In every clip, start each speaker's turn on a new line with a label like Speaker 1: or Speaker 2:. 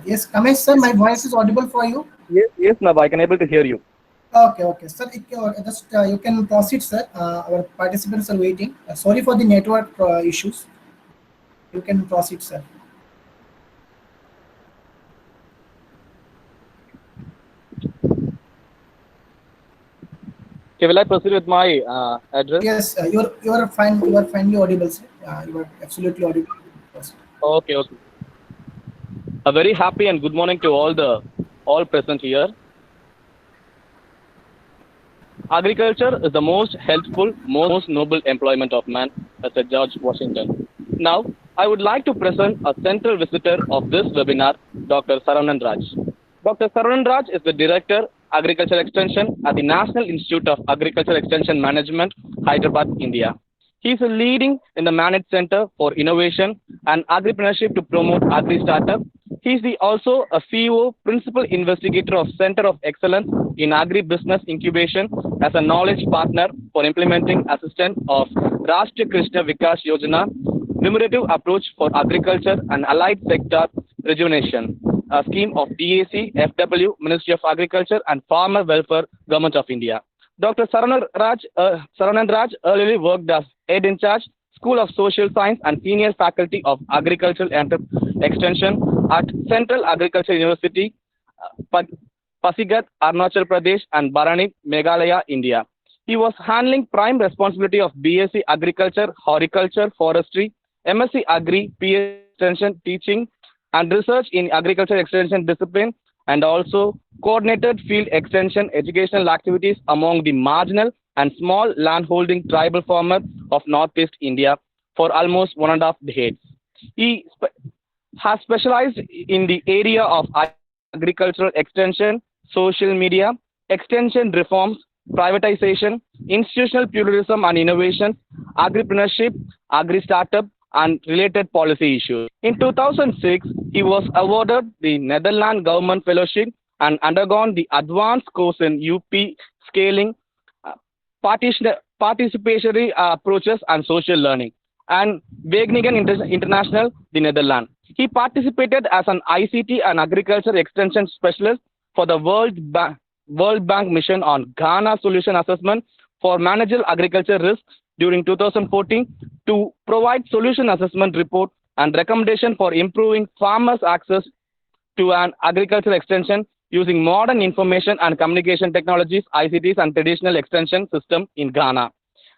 Speaker 1: Yes, Kamesh sir, my voice is audible for you.
Speaker 2: Yes, Nav, I can able to hear you.
Speaker 1: Okay, okay, sir. Just you can proceed, sir. Our participants are waiting. Sorry for the network issues. You can proceed, sir.
Speaker 2: Okay, will I proceed with my address?
Speaker 1: Yes, you are fine. You are finely audible, sir. You are absolutely audible. Proceed.
Speaker 2: Okay, okay. A very happy and good morning to all present here. Agriculture is the most helpful, most noble employment of man, as said George Washington. Now, I would like to present a central visitor of this webinar, Dr. Saravanan Raj. Dr. Saravanan Raj is the Director, Agriculture Extension at the National Institute of Agriculture Extension Management, Hyderabad, India. He is a leading in the Managed Center for Innovation and Agripreneurship to promote agri-startup. He is also a CEO, Principal Investigator of Center of Excellence in Agri-Business Incubation as a knowledge partner for implementing assistance of Rashtriya Krishna Vikas Yojana, Numerative Approach for Agriculture and Allied Sector Rejuvenation, a scheme of DAC, FW, Ministry of Agriculture and Farmer Welfare, Government of India. Dr. Saravanan Raj earlier worked as Head in Charge, School of Social Science and Senior Faculty of Agricultural Extension at Central Agriculture University, Pasigat, Arunachal Pradesh and Barani, Meghalaya, India. He was handling prime responsibility of BSc Agriculture, Horticulture, Forestry, MSc Agri, PhD Extension, Teaching and Research in Agriculture Extension discipline, and also coordinated field extension educational activities among the marginal and small landholding tribal farmers of Northeast India for almost 1.5 decades. He has specialized in the area of agricultural extension, social media, extension reforms, privatization, institutional pluralism and innovation, agripreneurship, agri-startup, and related policy issues. In 2006, he was awarded the Netherlands Government Fellowship and undergone the advanced course in UP scaling, participatory approaches and social learning, and Wageningen International, the Netherlands. He participated as an ICT and agriculture extension specialist for the World Bank mission on Ghana solution assessment for managerial agriculture risks during 2014 to provide solution assessment report and recommendation for improving farmers' access to an agriculture extension using modern information and communication technologies, ICTs, and traditional extension system in Ghana.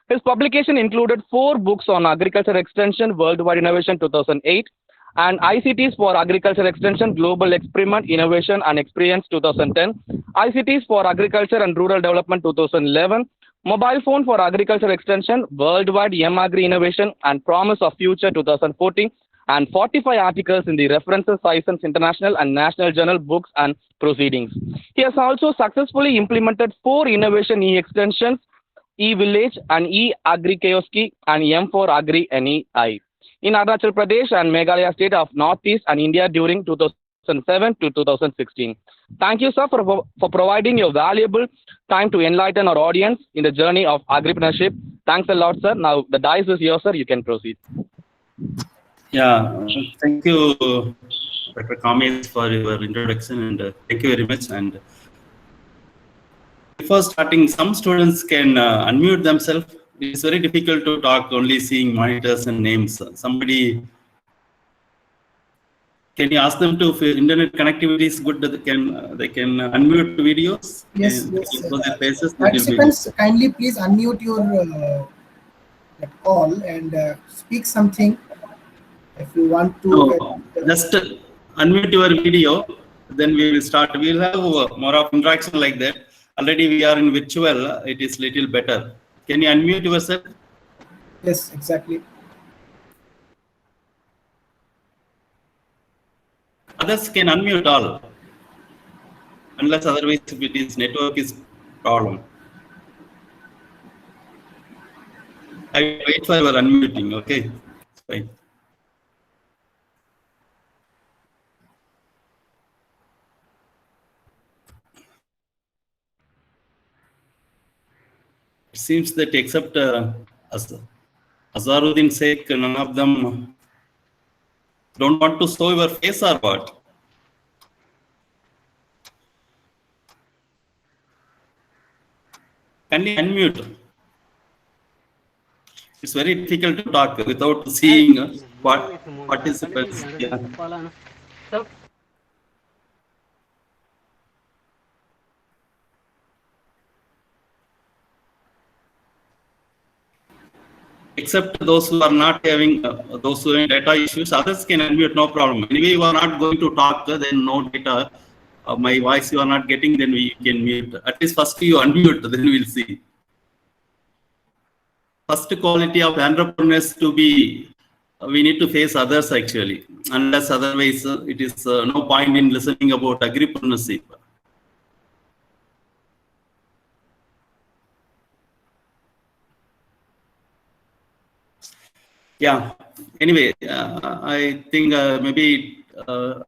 Speaker 2: His publication included 4 books on agriculture extension, Worldwide Innovation 2008, and ICTs for Agriculture Extension, Global Experiment, Innovation and Experience 2010, ICTs for Agriculture and Rural Development 2011, Mobile Phone for Agriculture Extension, Worldwide M-Agri Innovation and Promise of Future 2014, and 45 articles in the References Science International and National Journal Books and Proceedings. He has also successfully implemented 4 innovation e-extensions, e-Village and e-Agri Kioski and M4 Agri NEI in Arunachal Pradesh and Meghalaya state of Northeast and India during 2007 to 2016. Thank you, sir, for providing your valuable time to enlighten our audience in the journey of agripreneurship. Thanks a lot, sir. Now the dice is yours, sir. You can proceed.
Speaker 3: Yeah, thank you, Dr. Kamesh, for your introduction, and thank you very much. And before starting, some students can unmute themselves. It's very difficult to talk only seeing monitors and names. Somebody, can you ask them to, if internet connectivity is good, they can unmute videos?
Speaker 1: Yes,
Speaker 3: and
Speaker 1: yes.
Speaker 3: show their faces,
Speaker 1: Participants, kindly please unmute your call and speak something if you want to.
Speaker 3: No, just unmute your video, then we will start. We will have more of interaction like that. Already we are in virtual, it is little better. Can you unmute yourself?
Speaker 1: Yes, exactly.
Speaker 3: Others can unmute all, unless otherwise if it is network is problem. I will wait for your unmuting, okay? It's fine. It seems that except Azaruddin Sheikh, none of them don't want to show your face or what? Can you unmute? It's very difficult to talk without seeing what participants. Yeah. Except those who are not having, those who have data issues, others can unmute, no problem. Anyway, you are not going to talk, then no data. My voice you are not getting, then we can mute. At least first you unmute, then we'll see. First quality of entrepreneurs to be, we need to face others actually. Unless otherwise, it is no point in listening about agripreneurship. Yeah. Anyway, I think maybe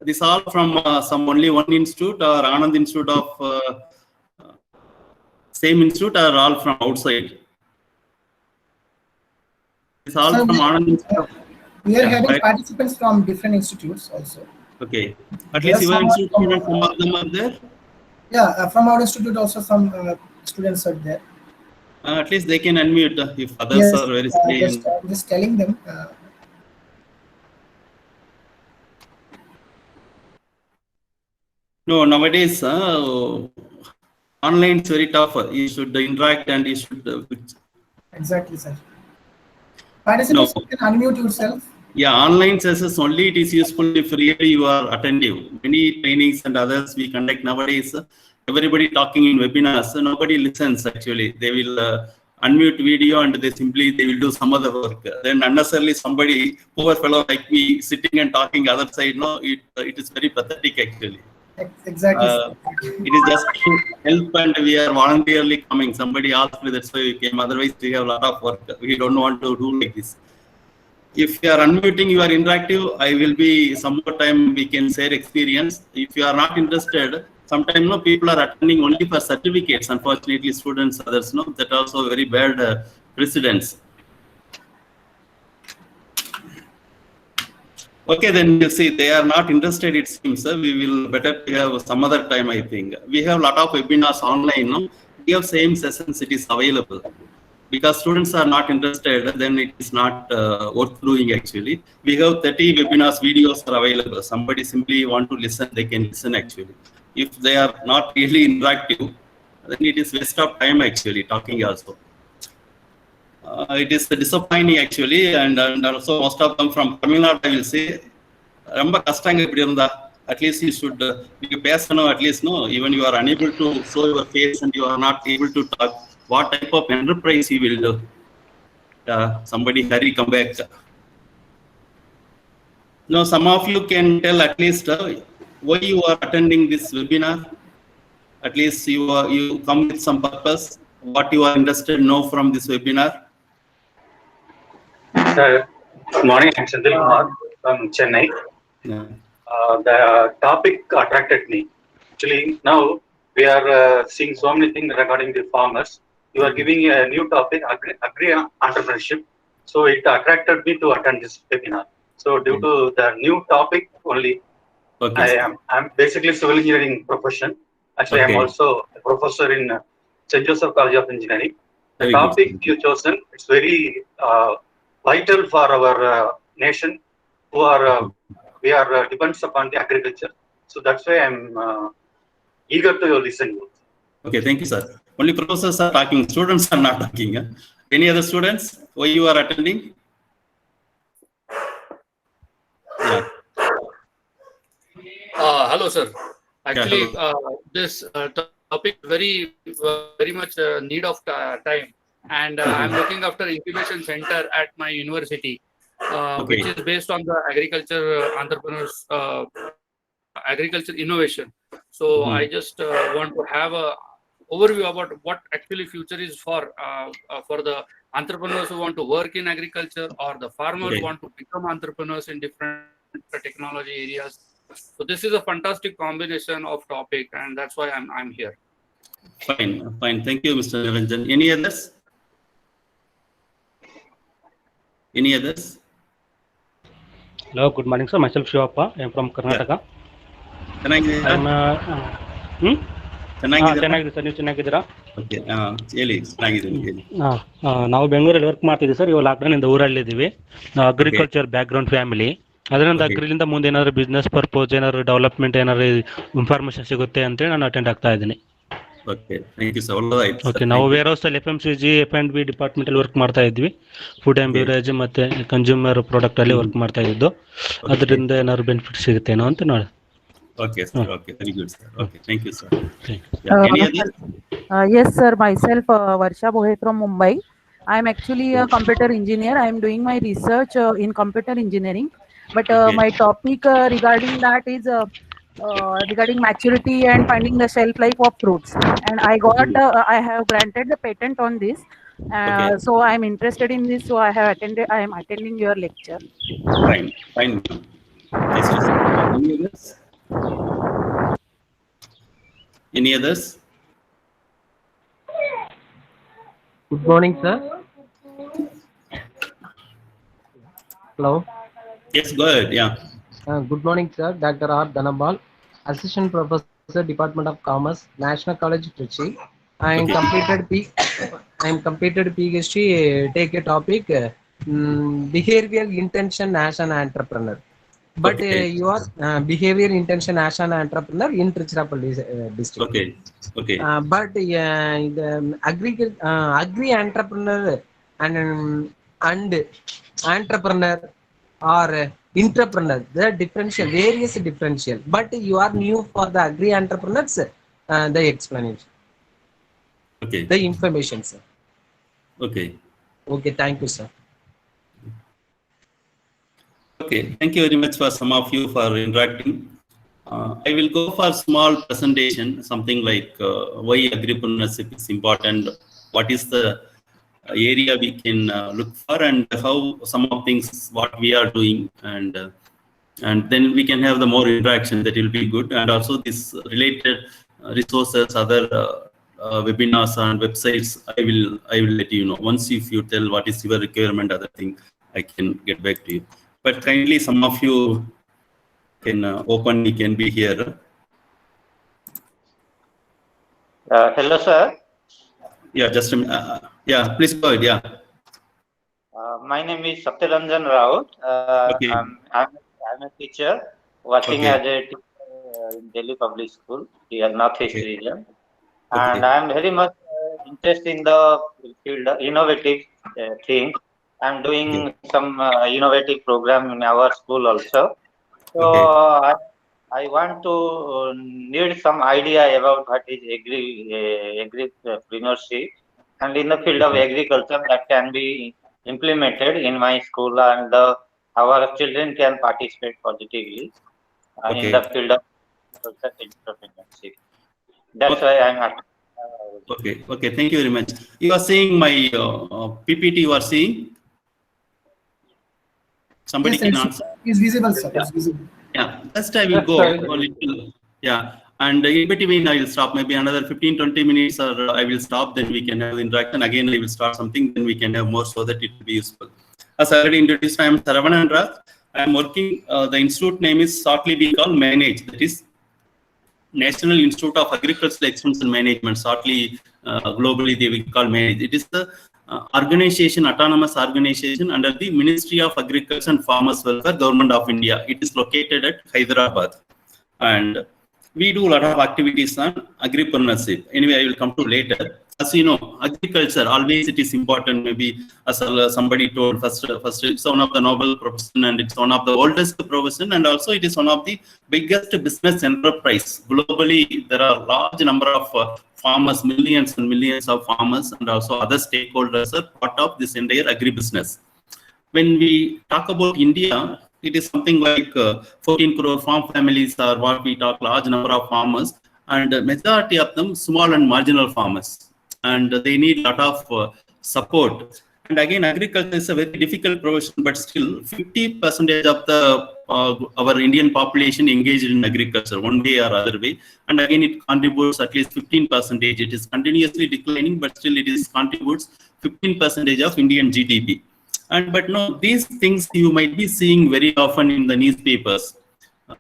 Speaker 3: this all from some only one institute or Anand Institute of same institute or all from outside? It's all
Speaker 1: Sir,
Speaker 3: from Anand Institute.
Speaker 1: We are
Speaker 3: Yeah,
Speaker 1: having
Speaker 3: right.
Speaker 1: participants from different institutes also.
Speaker 3: Okay. At
Speaker 1: There
Speaker 3: least
Speaker 1: are
Speaker 3: your
Speaker 1: some
Speaker 3: institute,
Speaker 1: from-
Speaker 3: some of them are there.
Speaker 1: Yeah, from our institute also some students are there.
Speaker 3: At least they can unmute if others
Speaker 1: Yes,
Speaker 3: are very silent.
Speaker 1: just telling them.
Speaker 3: No, nowadays online is very tough. You should interact and you should.
Speaker 1: Exactly, sir. Participants,
Speaker 3: No.
Speaker 1: you can unmute yourself.
Speaker 3: Yeah, online sessions only it is useful if really you are attentive. Many trainings and others we conduct nowadays, everybody talking in webinars, so nobody listens actually. They will unmute video and they will do some other work. Then unnecessarily somebody, poor fellow like me, sitting and talking other side, no, it is very pathetic actually.
Speaker 1: Exactly. Sir.
Speaker 3: It is just to help and we are voluntarily coming. Somebody asked me, that's why we came. Otherwise, we have a lot of work. We don't want to do like this. If you are unmuting, you are interactive, I will be some more time we can share experience. If you are not interested, sometimes no people are attending only for certificates. Unfortunately, students, others know that also very bad precedents. Okay, then you see they are not interested. It seems we will better have some other time. I think we have a lot of webinars online. No, we have same sessions. It is available. Because students are not interested, then it is not worth doing actually. We have 30 webinars, videos are available. Somebody simply want to listen, they can listen actually. If they are not really interactive, then it is waste of time actually, talking also. It is disappointing actually, and also most of them from Tamil Nadu, I will say, at least you should, you pass at least no, even you are unable to show your face and you are not able to talk. What type of enterprise you will do? Somebody hurry, come back. No, some of you can tell at least why you are attending this webinar. At least you come with some purpose. What you are interested to know from this webinar.
Speaker 4: Good morning, I'm Senthil Kumar from Chennai.
Speaker 3: Yeah.
Speaker 4: The topic attracted me. Actually, now we are seeing so many things regarding the farmers. You are giving a new topic, agri entrepreneurship. So it attracted me to attend this webinar. So due to the new topic only,
Speaker 3: Okay.
Speaker 4: I'm basically civil engineering profession. Actually,
Speaker 3: Okay.
Speaker 4: I'm also a professor in St. Joseph College of Engineering. The
Speaker 3: Very
Speaker 4: topic
Speaker 3: good.
Speaker 4: you chosen, it's very vital for our nation, who are we are depends upon the agriculture. So that's why I'm eager to listen.
Speaker 3: Okay, thank you, sir. Only professors are talking, students are not talking. Any other students? Why you are attending? Yeah.
Speaker 5: Hello, sir. Actually,
Speaker 3: Yeah,
Speaker 5: this topic very much need of time, and I'm looking after incubation center at my university, which is based on the agriculture entrepreneurs, agriculture innovation. So I just want to have a overview about what actually future is for the entrepreneurs who want to work in agriculture or the farmers who want to become entrepreneurs in different technology areas. So this is a fantastic combination of topic, and that's why I'm here.
Speaker 3: Fine, fine. Thank you, Mr. Niranjan. Any others? Any others?
Speaker 6: Hello, good morning, sir. Myself Shivappa. I am from Karnataka.
Speaker 3: Can I
Speaker 6: ಚೆನ್ನಾಗಿದೆ sir, ನೀವು ಚೆನ್ನಾಗಿದ್ದೀರಾ?
Speaker 3: Okay, ಹೇಳಿ, ಚೆನ್ನಾಗಿದ್ದೀನಿ ಹೇಳಿ.
Speaker 6: ನಾವು ಬೆಂಗಳೂರಲ್ಲಿ work ಮಾಡ್ತಿದ್ದೀವಿ sir. ಇವಾಗ ಲಾಕ್ಡೌನಿಂದ ಊರಲ್ಲಿದ್ದೀವಿ. ನಾವು ಅಗ್ರಿಕಲ್ಚರ್ ಬ್ಯಾಕ್ಗ್ರೌಂಡ್ ಫ್ಯಾಮಿಲಿ. ಅದರಿಂದ
Speaker 3: Okay.
Speaker 6: ಅಗ್ರಿಲಿಂದ ಮುಂದೆ ಏನಾದ್ರು ಬಿಸ್ನೆಸ್ ಪರ್ಪೋಸ್, ಏನಾದ್ರು ಡೆವಲಪ್ಮೆಂಟ್, ಏನಾದ್ರು ಇನ್ಫಾರ್ಮೇಶನ್ ಸಿಗುತ್ತೆ ಅಂತೇಳಿ ನಾನು ಅಟೆಂಡ್ ಆಗ್ತಾ ಇದ್ದೀನಿ.
Speaker 3: ಓಕೆ, ಥ್ಯಾಂಕ್ ಯು ಸರ್, ಒಳ್ಳೆದಾಯ್ತು ಸರ್.
Speaker 6: ಓಕೆ, ನಾವು ವೇರ್ ಹೌಸಲ್ಲಿ FMCG F&B ಡಿಪಾರ್ಟ್ಮೆಂಟಲ್ಲಿ ವರ್ಕ್ ಮಾಡ್ತಾ ಇದ್ವಿ. Food and
Speaker 3: Okay.
Speaker 6: ಬ್ಯೂರೇಜ್ ಮತ್ತು ಕನ್ಸ್ಯೂಮರ್ ಪ್ರಾಡಕ್ಟಲ್ಲಿ ವರ್ಕ್ ಮಾಡ್ತಾ ಇದ್ದು. ಅದರಿಂದ ಏನಾದ್ರು ಬೆನಿಫಿಟ್ ಸಿಗುತ್ತೇನೋ ಅಂತ ನೋಡಿ.
Speaker 3: Okay sir, okay, very good sir. Okay, thank you sir.
Speaker 7: Yes, sir. Myself, Varsha Bohe from Mumbai. I am actually a computer engineer. I am doing my research in computer engineering. But
Speaker 3: Okay.
Speaker 7: my topic regarding that is regarding maturity and finding the shelf life of fruits. And I have granted the patent on this.
Speaker 3: Okay.
Speaker 7: So I am interested in this. So I am attending your lecture.
Speaker 3: Fine, fine. Nice to see you. Any others?
Speaker 8: Good morning, sir. Hello.
Speaker 3: Yes, go ahead. Yeah.
Speaker 8: Good morning, sir. Dr. R. Dhanabal, Assistant Professor, Department of Commerce, National College, Trichy. I am completed PhD. Take a topic behavioral intention as an entrepreneur. But
Speaker 3: Okay.
Speaker 8: you are behavior intention as an entrepreneur in Tiruchirappalli district.
Speaker 3: Okay. Okay.
Speaker 8: But the agri entrepreneur and entrepreneur or entrepreneur, the differential, various differential. But you are new for the agri entrepreneurs. The explanation,
Speaker 3: Okay.
Speaker 8: the information, sir.
Speaker 3: Okay.
Speaker 8: Okay, thank you, sir.
Speaker 3: Okay, thank you very much for some of you for interacting. I will go for small presentation, something like why agripreneurship is important, what is the area we can look for, and how some of things what we are doing, and then we can have the more interaction. That will be good, and also this related resources, other webinars and websites. I will let you know once if you tell what is your requirement. Other thing I can get back to you. But kindly, some of you can openly can be here.
Speaker 9: Hello, sir.
Speaker 3: Yeah, just a minute. Yeah, please go ahead. Yeah.
Speaker 9: My name is Satyaranjan Raut.
Speaker 3: Okay.
Speaker 9: I'm a teacher working
Speaker 3: Okay.
Speaker 9: as a teacher in Delhi Public School, here Northeast
Speaker 3: Okay.
Speaker 9: region.
Speaker 3: Okay.
Speaker 9: And I'm very much interested in the field of innovative things. I'm doing some innovative program in our school also. So I want to need some idea about what is agripreneurship, and in the field of agriculture that can be implemented in my school, and our children can participate positively in the field of entrepreneurship. That's why I'm asking.
Speaker 3: Okay. Okay. Thank you very much. You are seeing my PPT. You are seeing. Somebody can answer.
Speaker 1: It's visible, sir. It's visible.
Speaker 3: Yeah, just I will go a little. Yeah, and in between I will stop. Maybe another 15-20 minutes, or I will stop. Then we can have interaction. Again, I will start something. Then we can have more, so that it will be useful. As I already introduced, I am Saravanan Raj. I am working. The institute name is shortly we call MANAGE. That is National Institute of Agricultural Excellence and Management. Shortly, globally they will call MANAGE. It is the organization, autonomous organization under the Ministry of Agriculture and Farmers Welfare, Government of India. It is located at Hyderabad, and we do a lot of activities on agripreneurship. Anyway, I will come to later. As you know, agriculture always it is important. Maybe as somebody told, first it's one of the noble profession, and it's one of the oldest profession, and also it is one of the biggest business enterprise globally. There are large number of farmers, millions and millions of farmers, and also other stakeholders are part of this entire agribusiness. When we talk about India, it is something like 14 crore farm families are what we talk, large number of farmers, and majority of them small and marginal farmers, and they need a lot of support. And again, agriculture is a very difficult profession, but still 50% of the our Indian population engaged in agriculture one way or other way. And again, it contributes at least 15%. It is continuously declining, but still it is contributes 15% of Indian GDP. And but no, these things you might be seeing very often in the newspapers.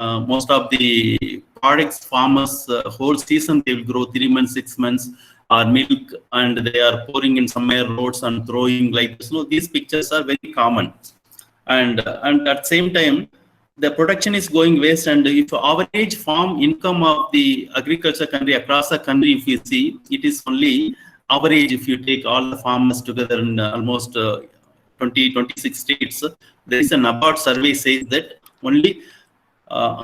Speaker 3: Most of the products farmers whole season they will grow 3 months, 6 months, or milk, and they are pouring in somewhere roads and throwing like this. So these pictures are very common, and at the same time, the production is going waste. And if average farm income of the agriculture country across the country, if you see, it is only average. If you take all the farmers together in almost 26 states, there is an about survey says that only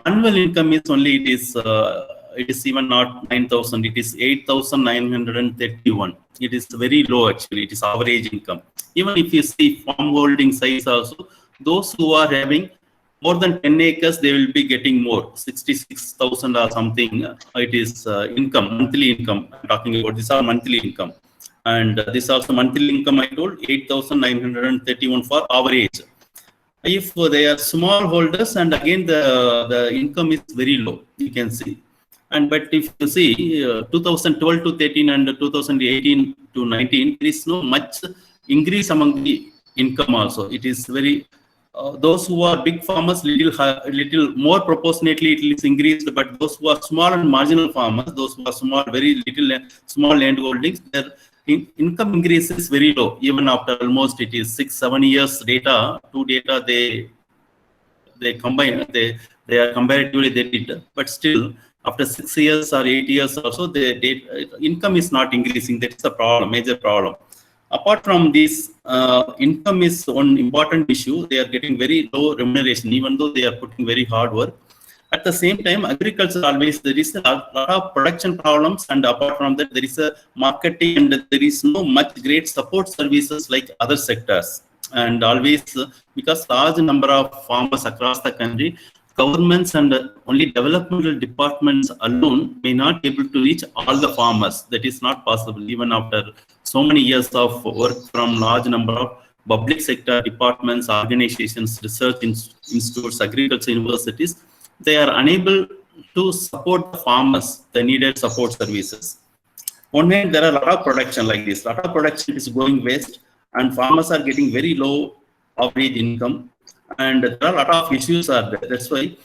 Speaker 3: annual income is only it is even not 9,000. It is 8,931. It is very low actually. It is average income. Even if you see farm holding size also, those who are having more than 10 acres, they will be getting more, 66,000 or something. It is income, monthly income. I'm talking about this are monthly income. And this also monthly income I told 8,931 for average. If they are small holders, and again the income is very low, you can see. And but if you see 2012 to 13 and 2018 to 19, there is no much increase among the income also. It is very those who are big farmers little more proportionately it is increased, but those who are small and marginal farmers, those who are small, very little small land holdings, their income increase is very low. Even after almost it is 6-7 years data, they combine, they are comparatively they did, but still after 6 years or 8 years also, the income is not increasing. That is the problem, major problem. Apart from this, income is one important issue. They are getting very low remuneration, even though they are putting very hard work. At the same time, agriculture always, there is a lot of production problems, and apart from that, there is a marketing, and there is no much great support services like other sectors. And always, because large number of farmers across the country, governments and only developmental departments alone may not be able to reach all the farmers. That is not possible, even after so many years of work from large number of public sector departments, organizations, research institutes, agriculture universities. They are unable to support the farmers, the needed support services. On hand, there are a lot of production like this. A lot of production is going waste, and farmers are getting very low average income. And there are a lot of issues are there. That's why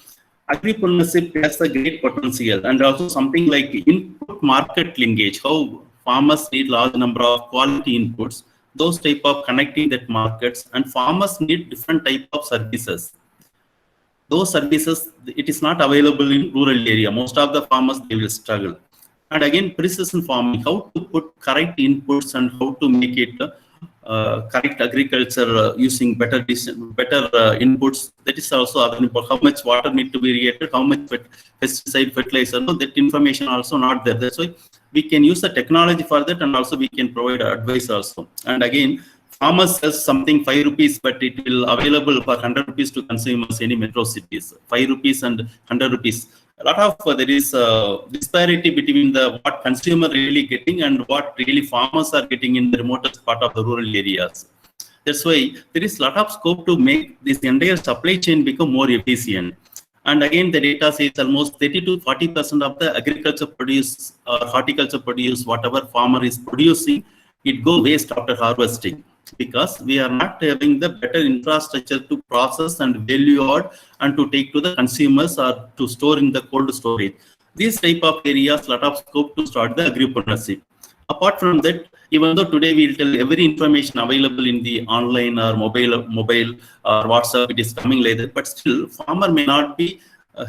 Speaker 3: agripreneurship has a great potential, and also something like input market linkage, how farmers need large number of quality inputs, those type of connecting that markets, and farmers need different type of services. Those services, it is not available in rural area. Most of the farmers, they will struggle. And again, precision farming, how to put correct inputs and how to make it correct agriculture using better inputs. That is also other important. How much water need to be irrigated, how much pesticide, fertilizer, no, that information also not there. That's why we can use the technology for that, and also we can provide advice also. And again, farmers says something 5 rupees, but it will available for 100 rupees to consumers any metro cities. 5 rupees and 100 rupees. A lot of there is disparity between the what consumer really getting and what really farmers are getting in the remotest part of the rural areas. That's why there is a lot of scope to make this entire supply chain become more efficient. And again, the data says almost 30 to 40% of the agriculture produce or horticulture produce, whatever farmer is producing, it go waste after harvesting, because we are not having the better infrastructure to process and value add and to take to the consumers or to store in the cold storage. These type of areas, lot of scope to start the agripreneurship. Apart from that, even though today we will tell every information available in the online or mobile or WhatsApp, it is coming like that, but still farmer may not be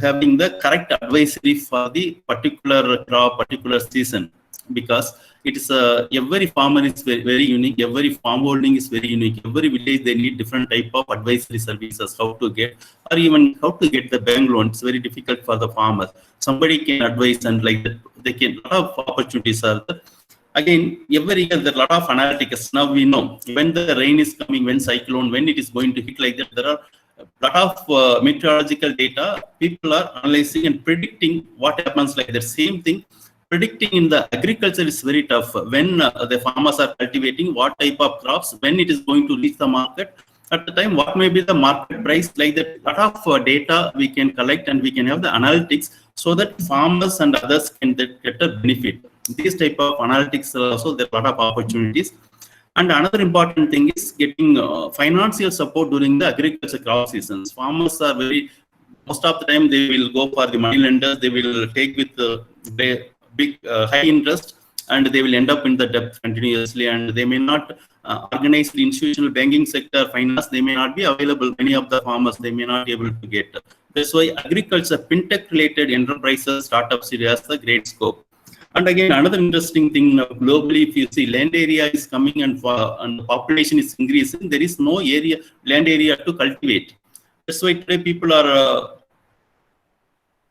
Speaker 3: having the correct advisory for the particular crop, particular season, because it is every farmer is very unique, every farm holding is very unique, every village they need different type of advisory services, how to get, or even how to get the bank loan. It's very difficult for the farmers. Somebody can advise, and like that, they can, a lot of opportunities are there. Again, every year there are a lot of analytics. Now we know when the rain is coming, when cyclone, when it is going to hit like that. There are a lot of meteorological data. People are analyzing and predicting what happens like that. Same thing, predicting in the agriculture is very tough. When the farmers are cultivating, what type of crops, when it is going to reach the market, at the time, what may be the market price, like that. A lot of data we can collect, and we can have the analytics so that farmers and others can get a benefit. These type of analytics also, there are a lot of opportunities. And another important thing is getting financial support during the agriculture crop seasons. Farmers are very most of the time they will go for the money lenders. They will take with big high interest, and they will end up in the debt continuously, and they may not organize the institutional banking sector finance. They may not be available. Many of the farmers, they may not be able to get. That's why agriculture, fintech related enterprises, startups, it has a great scope. And again, another interesting thing globally, if you see land area is coming and the population is increasing, there is no land area to cultivate. That's why today people are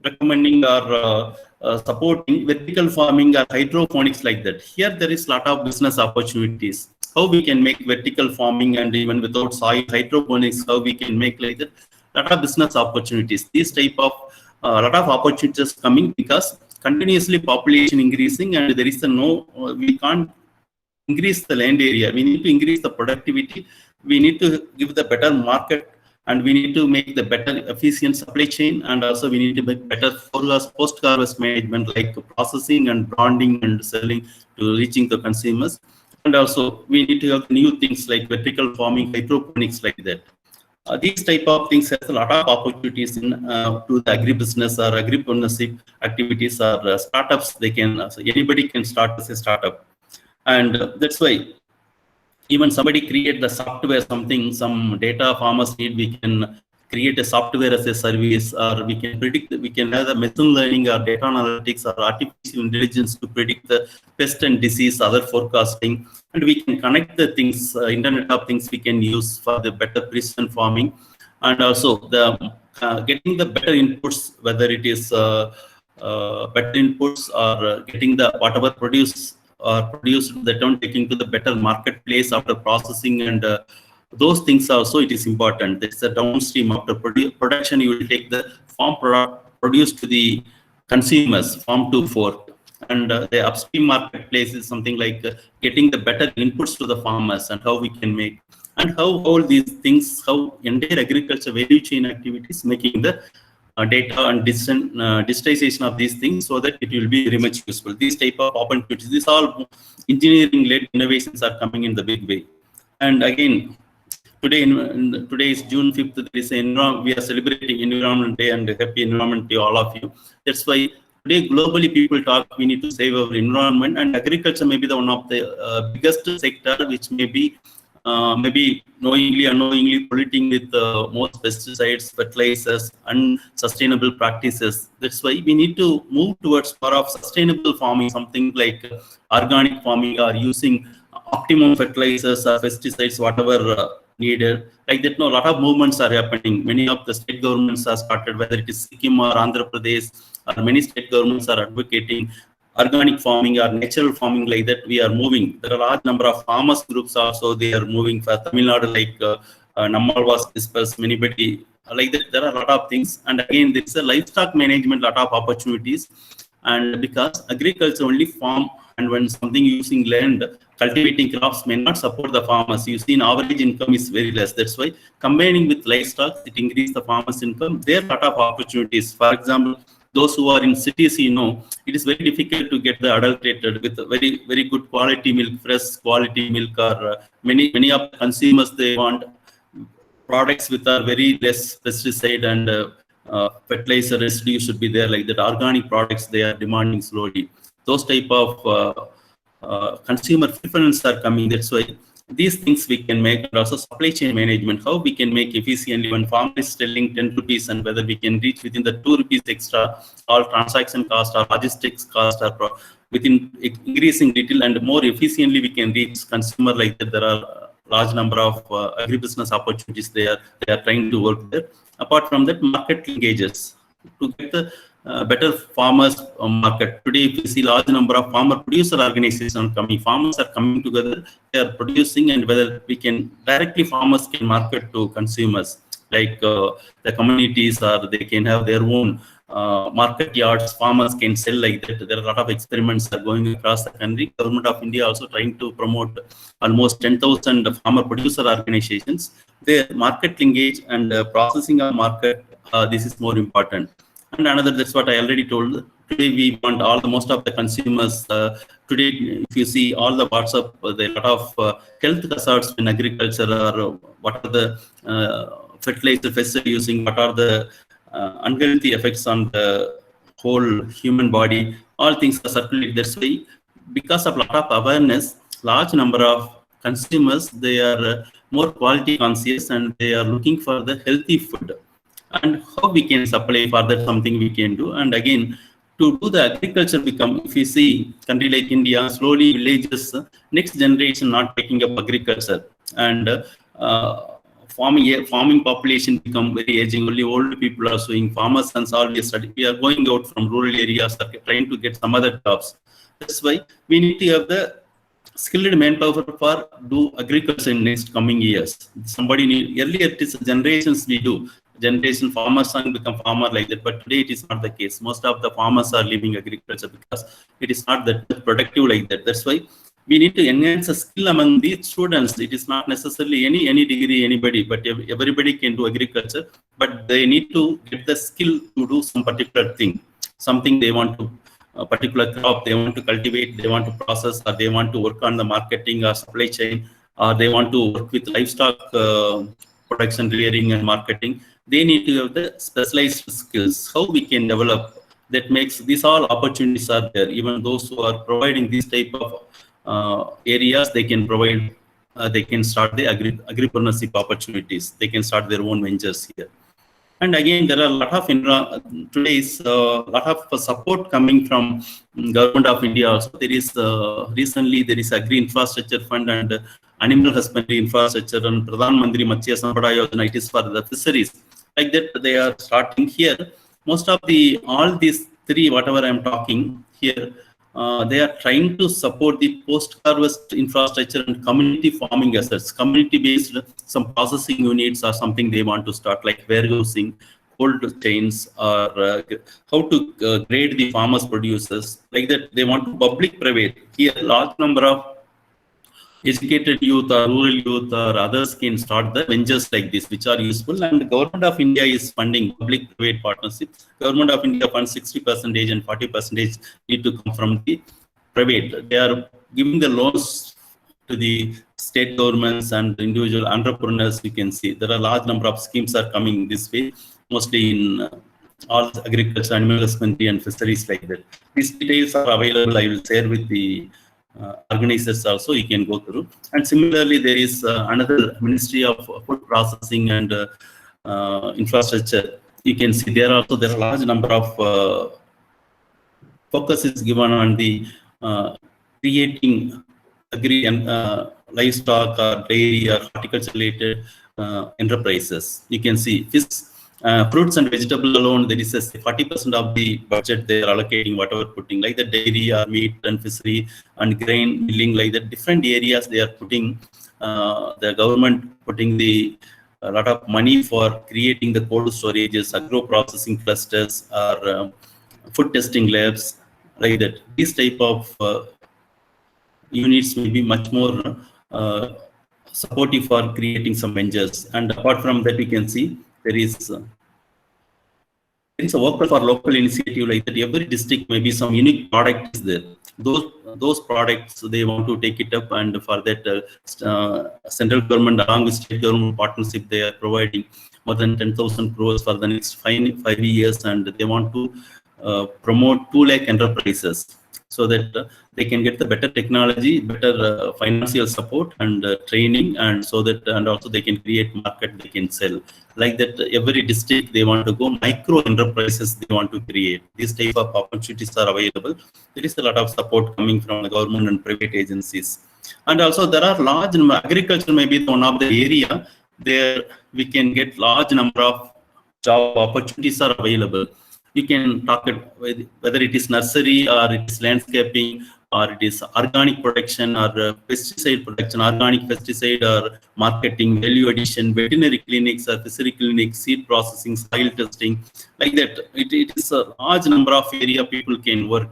Speaker 3: recommending or supporting vertical farming or hydroponics like that. Here there is a lot of business opportunities. How we can make vertical farming, and even without soil hydroponics, how we can make like that. Lot of business opportunities. This type of lot of opportunities coming because continuously population increasing, and there is we can't increase the land area. We need to increase the productivity. We need to give the better market, and we need to make the better efficient supply chain, and also we need to make better post-harvest management like processing and branding and selling to reaching the consumers. And also we need to have new things like vertical farming, hydroponics like that. These type of things has a lot of opportunities in to the agribusiness or agripreneurship activities or startups. They can anybody can start as a startup, and that's why even somebody create the software, some data farmers need, we can create a software as a service, or we can predict, we can have the machine learning or data analytics or artificial intelligence to predict the pest and disease, other forecasting, and we can connect the things, Internet of Things we can use for the better precision farming, and also the getting the better inputs, whether it is better inputs or getting the whatever produced that don't taking to the better marketplace after processing, and those things also it is important. It's a downstream after production. You will take the farm product produced to the consumers, farm to fork, and the upstream marketplace is something like getting the better inputs to the farmers, and how we can make, and how all these things, how entire agriculture value chain activities making the data and digitization of these things, so that it will be very much useful. These type of opportunities, these all engineering-led innovations are coming in the big way. And again, today is June 5th. There is we are celebrating Environment Day, and happy Environment Day all of you. That's why today globally people talk we need to save our environment, and agriculture may be the one of the biggest sector which may be maybe knowingly, unknowingly polluting with most pesticides, fertilizers, unsustainable practices. That's why we need to move towards more of sustainable farming, something like organic farming, or using optimum fertilizers or pesticides, whatever needed. Like that, no, a lot of movements are happening. Many of the state governments have started, whether it is Sikkim or Andhra Pradesh, or many state governments are advocating organic farming or natural farming like that. We are moving. There are a large number of farmers groups also. They are moving for Tamil Nadu, like Nammal was dispersed, anybody like that. There are a lot of things. And again, there is a livestock management, lot of opportunities. And because agriculture only farm, and when something using land, cultivating crops may not support the farmers. You see, in average income is very less. That's why combining with livestock, it increases the farmers' income. There are a lot of opportunities. For example, those who are in cities, you know, it is very difficult to get the adulterated with very, very good quality milk, fresh quality milk, or many of the consumers, they want products with are very less pesticide and fertilizer residue should be there, like that. Organic products they are demanding slowly. Those type of consumer preferences are coming. That's why these things we can make, and also supply chain management, how we can make efficiently when farmer is selling 10 rupees, and whether we can reach within the 2 rupees extra, all transaction cost or logistics cost, or within increasing little and more efficiently we can reach consumer like that. There are large number of agribusiness opportunities they are trying to work there. Apart from that, market linkages to get the better farmers market. Today, if you see large number of farmer producer organizations coming, farmers are coming together, they are producing, and whether we can directly farmers can market to consumers, like the communities, or they can have their own market yards, farmers can sell like that. There are a lot of experiments are going across the country. Government of India also trying to promote almost 10,000 farmer producer organizations. Their market linkage and processing of market, this is more important. And another, that's what I already told. Today we want most of the consumers. Today, if you see all the WhatsApp, there are a lot of health hazards in agriculture, or what are the fertilizer pests using, what are the unhealthy effects on the whole human body. All things are circulated. That's why, because of lot of awareness, large number of consumers, they are more quality conscious and they are looking for the healthy food. And how we can supply for that, something we can do. And again, to do the agriculture become, if you see country like India, slowly villages, next generation not taking up agriculture, and farming population become very aging. Only old people are doing, farmers and always study. We are going out from rural areas, trying to get some other jobs. That's why we need to have the skilled manpower for do agriculture in next coming years. Somebody need, earlier it is generations we do. Generation farmers and become farmer like that, but today it is not the case. Most of the farmers are leaving agriculture because it is not that productive like that. That's why we need to enhance the skill among the students. It is not necessarily any degree, anybody, but everybody can do agriculture, but they need to get the skill to do some particular thing, something they want to, a particular crop they want to cultivate, they want to process, or they want to work on the marketing or supply chain, or they want to work with livestock production, rearing and marketing. They need to have the specialized skills. How we can develop that makes these all opportunities are there. Even those who are providing these type of areas, they can provide, they can start the agripreneurship opportunities. They can start their own ventures here. And again, there are a lot of today's lot of support coming from Government of India. Also, there is recently there is Agri Infrastructure Fund and Animal Husbandry Infrastructure and Pradhan Mantri Matsya Sampada Yojana. It is for the fisheries. Like that, they are starting here. Most of all these three, whatever I am talking here, they are trying to support the post-harvest infrastructure and community farming assets, community-based some processing units or something they want to start, like warehousing, cold chains, or how to grade the farmers' producers. Like that, they want to public-private. Here, large number of educated youth or rural youth or others can start the ventures like this, which are useful. And the Government of India is funding public-private partnership. Government of India funds 60% and 40% need to come from the private. They are giving the loans to the state governments and individual entrepreneurs. You can see there are a large number of schemes are coming this way, mostly in all agriculture, animal husbandry and fisheries like that. These details are available. I will share with the organizers also, you can go through. And similarly, there is another Ministry of Food Processing and Infrastructure. You can see there are a large number of focus is given on the creating agri and livestock or dairy or horticulture related enterprises. You can see this. Fruits and vegetables alone, there is a 40% of the budget they are allocating, whatever putting, like the dairy or meat and fishery and grain milling, like the different areas they are putting, the government putting a lot of money for creating the cold storages, agro processing clusters, or food testing labs, like that. This type of units may be much more supportive for creating some ventures. And apart from that, we can see there is a vocal for local initiative, like that. Every district maybe some unique product is there. Those products they want to take it up, and for that central government along with state government partnership, they are providing more than 10,000 crores for the next 5 years, and they want to promote 2 lakh enterprises, so that they can get the better technology, better financial support and training, and so that, and also they can create market, they can sell. Like that, every district they want to go, micro enterprises they want to create. These type of opportunities are available. There is a lot of support coming from the government and private agencies. And also there are large number, agriculture may be one of the area there we can get large number of job opportunities are available. You can talk it, whether it is nursery or it is landscaping or it is organic production or pesticide production, organic pesticide or marketing, value addition, veterinary clinics or fishery clinics, seed processing, soil testing, like that. It is a large number of area people can work.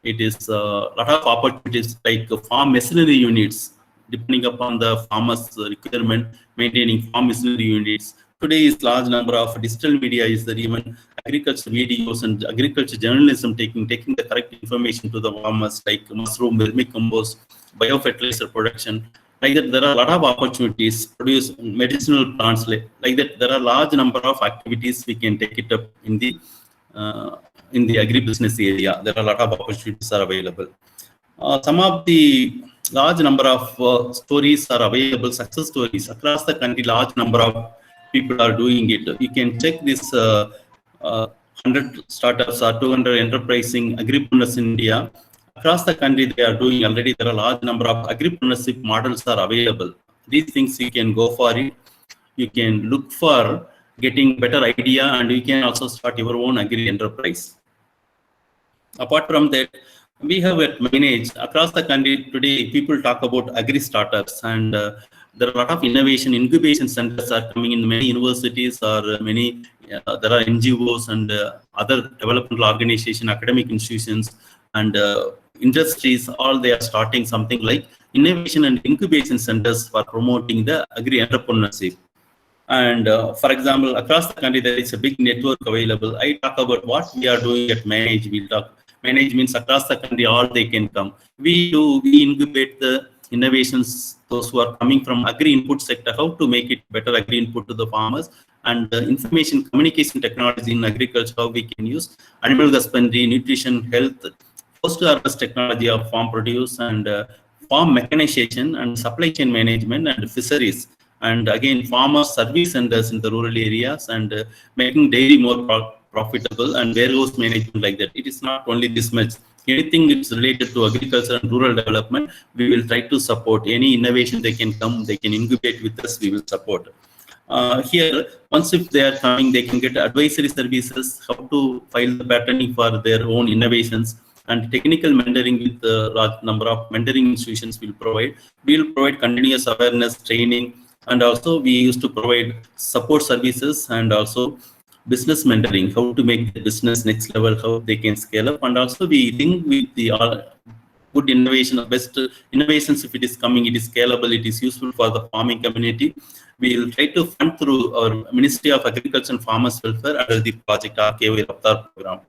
Speaker 3: It is a lot of opportunities like farm machinery units, depending upon the farmer's requirement, maintaining farm machinery units. Today is large number of digital media is there, even agriculture videos and agriculture journalism taking the correct information to the farmers, like mushroom, vermicompost, biofertilizer production, Like that, there are a lot of opportunities, produce medicinal plants, like that. There are large number of activities we can take it up in the agribusiness area. There are a lot of opportunities are available. Some of the large number of stories are available, success stories across the country. Large number of people are doing it. You can check this 100 startups or 200 enterprising agripreneurs in India. Across the country, they are doing already. There are a large number of agripreneurship models are available. These things you can go for it. You can look for getting better idea, and you can also start your own agri enterprise. Apart from that, we have at Manage across the country today. People talk about agri startups, and there are a lot of innovation incubation centers are coming in many universities or many. There are NGOs and other developmental organizations, academic institutions, and industries. All they are starting something like innovation and incubation centers for promoting the agri entrepreneurship. And for example, across the country, there is a big network available. I talk about what we are doing at Manage. We'll talk. Manage means across the country, all they can come. We incubate the innovations, those who are coming from agri input sector, how to make it better agri input to the farmers, and information communication technology in agriculture, how we can use animal husbandry, nutrition, health, post-harvest technology of farm produce, and farm mechanization and supply chain management and fisheries. And again, farmer service centers in the rural areas, and making dairy more profitable, and warehouse management like that. It is not only this much. Anything that's related to agriculture and rural development, we will try to support. Any innovation they can come, they can incubate with us, we will support. Here, once if they are coming, they can get advisory services, how to file the patenting for their own innovations, and technical mentoring with a large number of mentoring institutions will provide. We will provide continuous awareness training, and also we used to provide support services and also business mentoring, how to make the business next level, how they can scale up. And also we link with the good innovation, best innovations. If it is coming, it is scalable, it is useful for the farming community. We will try to fund through our Ministry of Agriculture and Farmers Welfare under the project RKY Raftar program.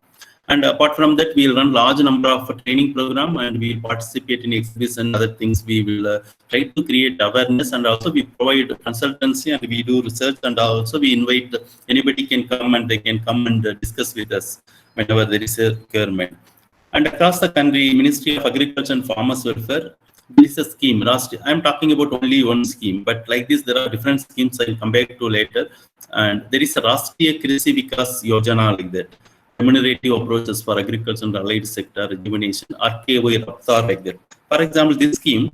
Speaker 3: And apart from that, we will run large number of training program, and we will participate in exhibits and other things. We will try to create awareness, and also we provide consultancy, and we do research, and also we invite anybody can come, and they can come and discuss with us whenever there is a requirement. And across the country, Ministry of Agriculture and Farmers Welfare, there is a scheme. I am talking about only one scheme, but like this, there are different schemes I will come back to later. And there is a Rashtriya Krishi Vikas Yojana like that. Remunerative approaches for agriculture and allied sector rejuvenation, RKY Raftar like that. For example, this scheme,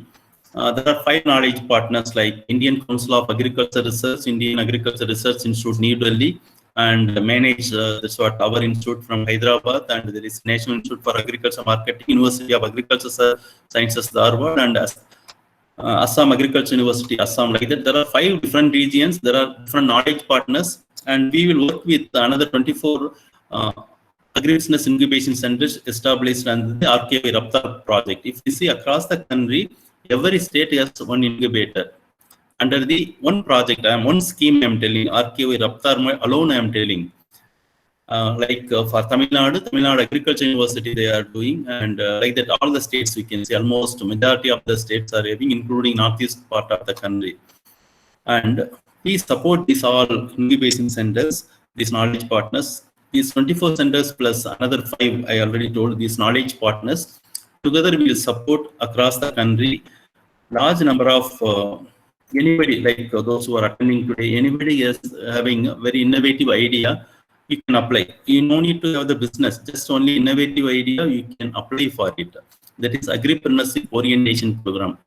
Speaker 3: there are 5 knowledge partners like Indian Council of Agriculture Research, Indian Agriculture Research Institute, New Delhi, and Manage, that's what our institute from Hyderabad, and there is National Institute for Agriculture Marketing, University of Agriculture Sciences, Dharwad, and Assam Agriculture University, Assam, like that. There are 5 different regions, there are different knowledge partners, and we will work with another 24 agribusiness incubation centers established under the RKY Raftar project. If you see across the country, every state has one incubator. Under the one project, one scheme I am telling, RKY Raftar alone I am telling. For Tamil Nadu Agriculture University they are doing, and like that all the states we can see, almost majority of the states are having, including northeast part of the country. And we support these all incubation centers, these knowledge partners. These 24 centers plus another 5, I already told, these knowledge partners. Together we will support across the country large number of anybody, like those who are attending today, anybody is having a very innovative idea, you can apply. You no need to have the business, just only innovative idea, you can apply for it. That is Agripreneurship Orientation Program.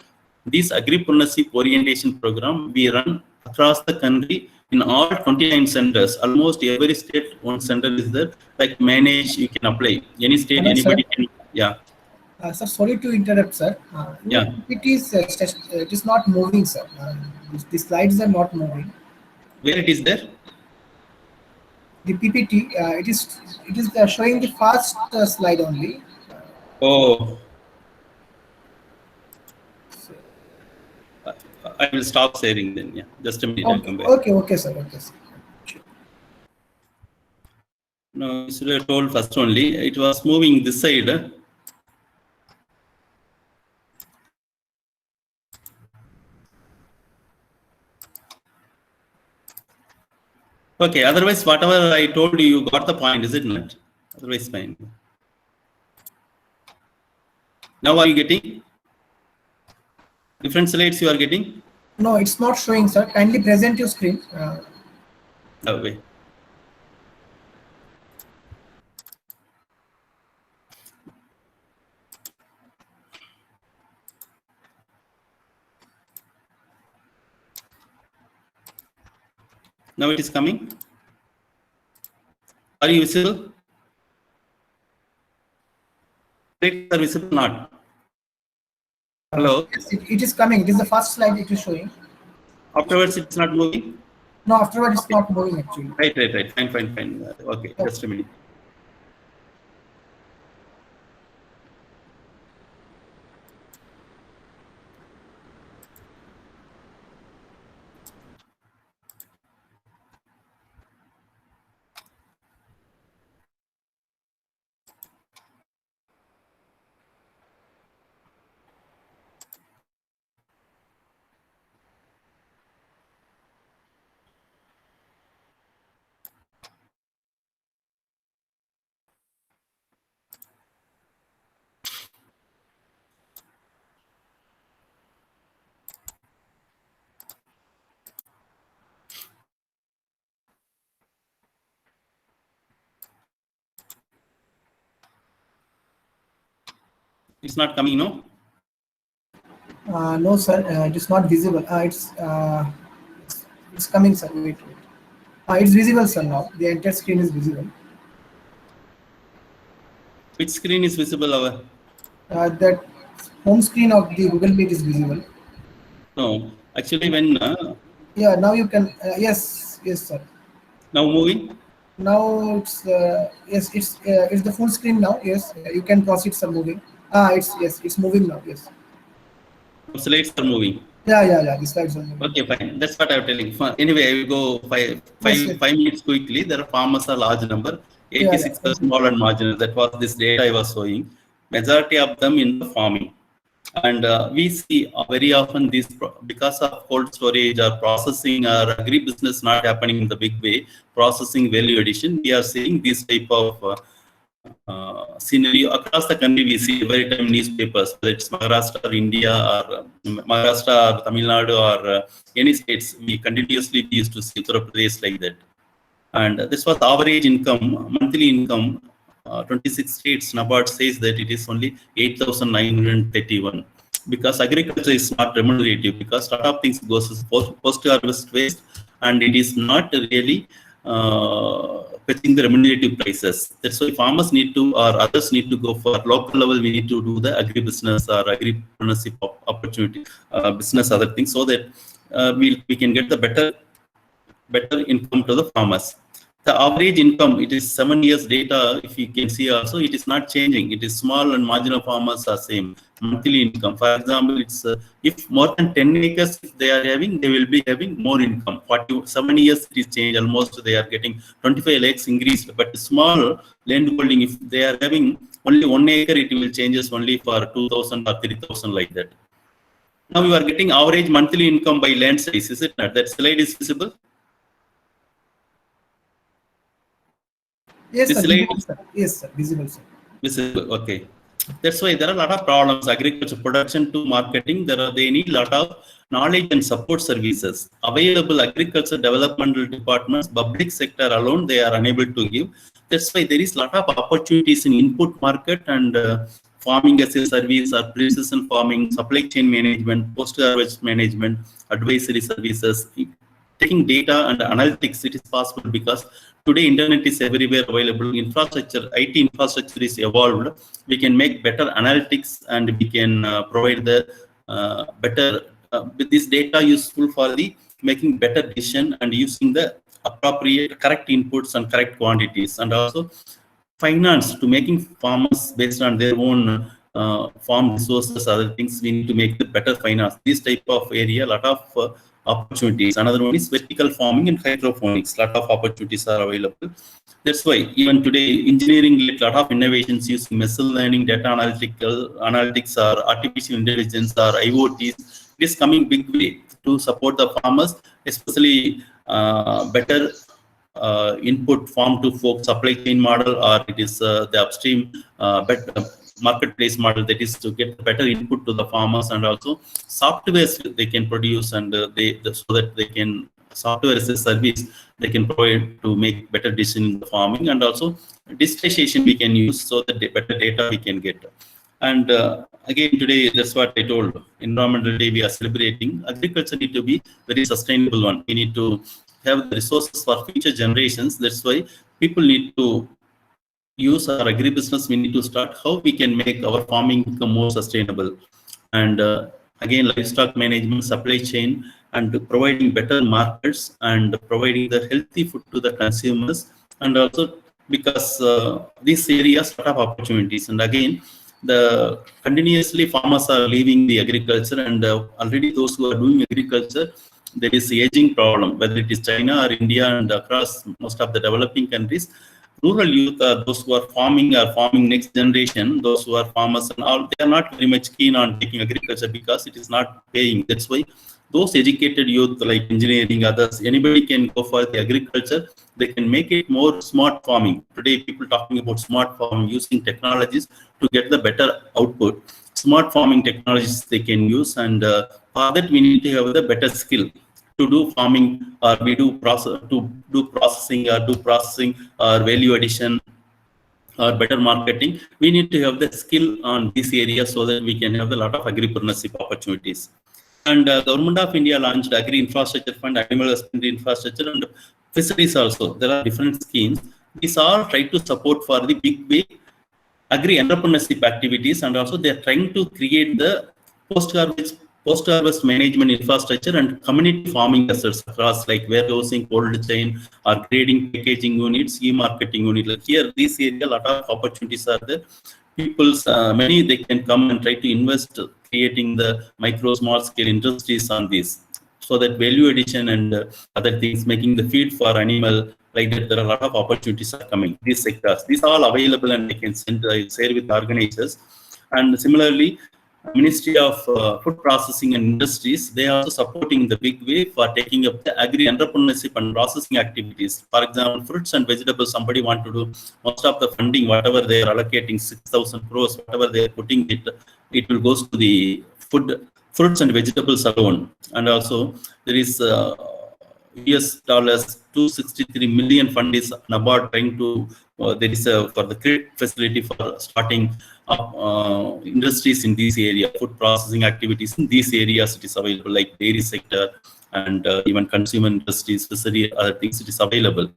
Speaker 3: This Agripreneurship Orientation Program we run across the country in all 29 centers. Almost every state one center is there. Like Manage, you can apply. Any state,
Speaker 1: Hello,
Speaker 3: anybody
Speaker 1: sir.
Speaker 3: can. Yeah.
Speaker 1: Sir, sorry to interrupt, sir.
Speaker 3: Yeah.
Speaker 1: It is not moving, sir. The slides are not moving.
Speaker 3: Where it is there?
Speaker 1: The PPT, it is showing the first slide only.
Speaker 3: Oh. I will stop sharing then. Yeah. Just a minute. I'll come back.
Speaker 1: Okay, sir. Okay, sir.
Speaker 3: No, you should have told first only. It was moving this side. Okay, otherwise, whatever I told you, you got the point, is it not? Otherwise, fine. Now, are you getting different slides? You are getting?
Speaker 1: No, it's not showing, sir. Kindly present your screen.
Speaker 3: Okay. Now it is coming. Are you visible? Are visible not? Hello.
Speaker 1: Yes, it is coming. It is the first slide it is showing.
Speaker 3: Afterwards, it's not moving.
Speaker 1: No, afterward it's not moving actually.
Speaker 3: Right. Fine. Okay, just a minute. It's not coming, no?
Speaker 1: No, sir. It is not visible. It's coming, sir. Wait. It's visible, sir. Now the entire screen is visible.
Speaker 3: Which screen is visible?
Speaker 1: That home screen of the Google Meet is visible.
Speaker 3: No, actually, when
Speaker 1: yeah, now you can. Yes, sir.
Speaker 3: now moving.
Speaker 1: Now it's yes, it's the full screen now. Yes, you can proceed, sir. Moving. It's moving now. Yes.
Speaker 3: Slides are moving.
Speaker 1: Yeah. The slides are moving.
Speaker 3: Okay, fine. That's what I'm telling. Anyway, I will go five minutes quickly. There are farmers a large number. 86% small and marginal. That was this data I was showing. Majority of them in the farming. And we see very often this, because of cold storage or processing or agribusiness not happening in the big way, processing value addition, we are seeing this type of scenario across the country. We see every time newspapers, whether it's Maharashtra or India or Maharashtra or Tamil Nadu or any states, we continuously used to see Uttar Pradesh like that. And this was average income, monthly income. 26 states, NABARD says that it is only 8,931 because agriculture is not remunerative, because a lot of things goes as post-harvest waste, and it is not really fetching the remunerative prices. That's why farmers need to, or others need to go for local level. We need to do the agribusiness or agripreneurship opportunity, business, other things, so that we can get the better income to the farmers. The average income, it is 7 years data. If you can see also, it is not changing. It is small and marginal farmers are same monthly income. For example, it's if more than 10 acres they are having, they will be having more income. 7 years it is changed, almost they are getting 25 lakhs increased. But small land holding, if they are having only 1 acre, it will changes only for 2,000 or 3,000 like that. Now you are getting average monthly income by land size, is it not? That slide is visible.
Speaker 1: Yes, sir. Visible, sir. Yes, sir. Visible, sir.
Speaker 3: Visible. Okay. That's why there are a lot of problems. Agriculture production to marketing, they need a lot of knowledge and support services. Available agriculture developmental departments, public sector alone, they are unable to give. That's why there is a lot of opportunities in input market and farming as a service or precision farming, supply chain management, post-harvest management, advisory services. Taking data and analytics, it is possible because today internet is everywhere available. Infrastructure, IT infrastructure is evolved. We can make better analytics and we can provide the better with this data useful for the making better decision and using the appropriate correct inputs and correct quantities, and also finance to making farmers based on their own farm resources, other things. We need to make the better finance. This type of area, a lot of opportunities. Another one is vertical farming and hydroponics. A lot of opportunities are available. That's why even today, engineering, a lot of innovations using machine learning, data analytics, or artificial intelligence, or IoTs. It is coming big way to support the farmers, especially better input farm to fork supply chain model, or it is the upstream better marketplace model, that is to get better input to the farmers, and also softwares they can produce, and so that they can software as a service they can provide to make better decisions in the farming, and also digitization we can use so that better data we can get. And again, today, that's what I told. Environmental Day we are celebrating. Agriculture need to be very sustainable one. We need to have the resources for future generations. That's why people need to use our agribusiness. We need to start how we can make our farming become more sustainable. And again, livestock management, supply chain, and providing better markets and providing the healthy food to the consumers. And also because these areas have opportunities. And again, the continuously farmers are leaving the agriculture, and already those who are doing agriculture, there is the aging problem, whether it is China or India and across most of the developing countries. Rural youth are those who are farming next generation, those who are farmers and all, they are not very much keen on taking agriculture because it is not paying. That's why those educated youth like engineering, others, anybody can go for the agriculture. They can make it more smart farming. Today, people talking about smart farming, using technologies to get the better output. Smart farming technologies they can use, and for that we need to have the better skill to do farming, or we do processing or value addition or better marketing. We need to have the skill on this area so that we can have a lot of agripreneurship opportunities. And Government of India launched Agri Infrastructure Fund, Animal Husbandry Infrastructure, and fisheries also. There are different schemes. These all try to support for the big way agri entrepreneurship activities, and also they are trying to create the post-harvest management infrastructure and community farming assets across, like warehousing, cold chain, or grading, packaging units, e-marketing unit. Like here, this area, a lot of opportunities are there. People's many they can come and try to invest, creating the micro, small scale industries on this, so that value addition and other things, making the feed for animal, like that. There are a lot of opportunities are coming. These sectors, these are all available, and they can share with organizers. And similarly, Ministry of Food Processing and Industries, they are also supporting the big way for taking up the agri entrepreneurship and processing activities. For example, fruits and vegetables, somebody want to do most of the funding, whatever they are allocating, 6,000 crores, whatever they are putting it will goes to the fruits and vegetables alone. And also there is US dollars 263 million fund is NABARD trying to, there is for the credit facility for starting up industries in this area, food processing activities in these areas. It is available, like dairy sector and even consumer industries, fishery, other things, it is available.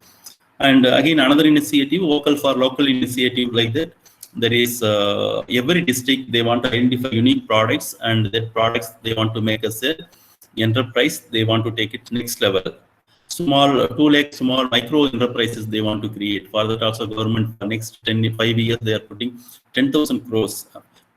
Speaker 3: And again, another initiative, Vocal for Local initiative, like that. There is every district, they want to identify unique products, and that products they want to make as a enterprise, they want to take it next level. Small 2 lakh small micro enterprises they want to create. For that also, government for next 5 years they are putting 10,000 crores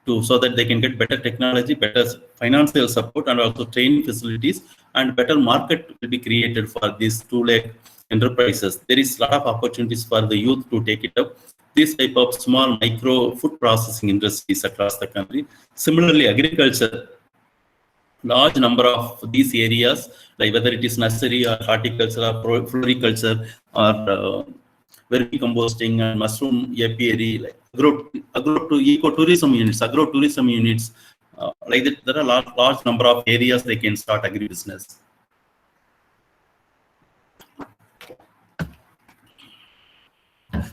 Speaker 3: to, so that they can get better technology, better financial support, and also training facilities, and better market will be created for these 2 lakh enterprises. There is a lot of opportunities for the youth to take it up. This type of small micro food processing industries across the country. Similarly, agriculture, large number of these areas, like whether it is nursery or horticulture or floriculture or vermicomposting and mushroom apiary, like ecotourism units, like that. There are large number of areas they can start agribusiness.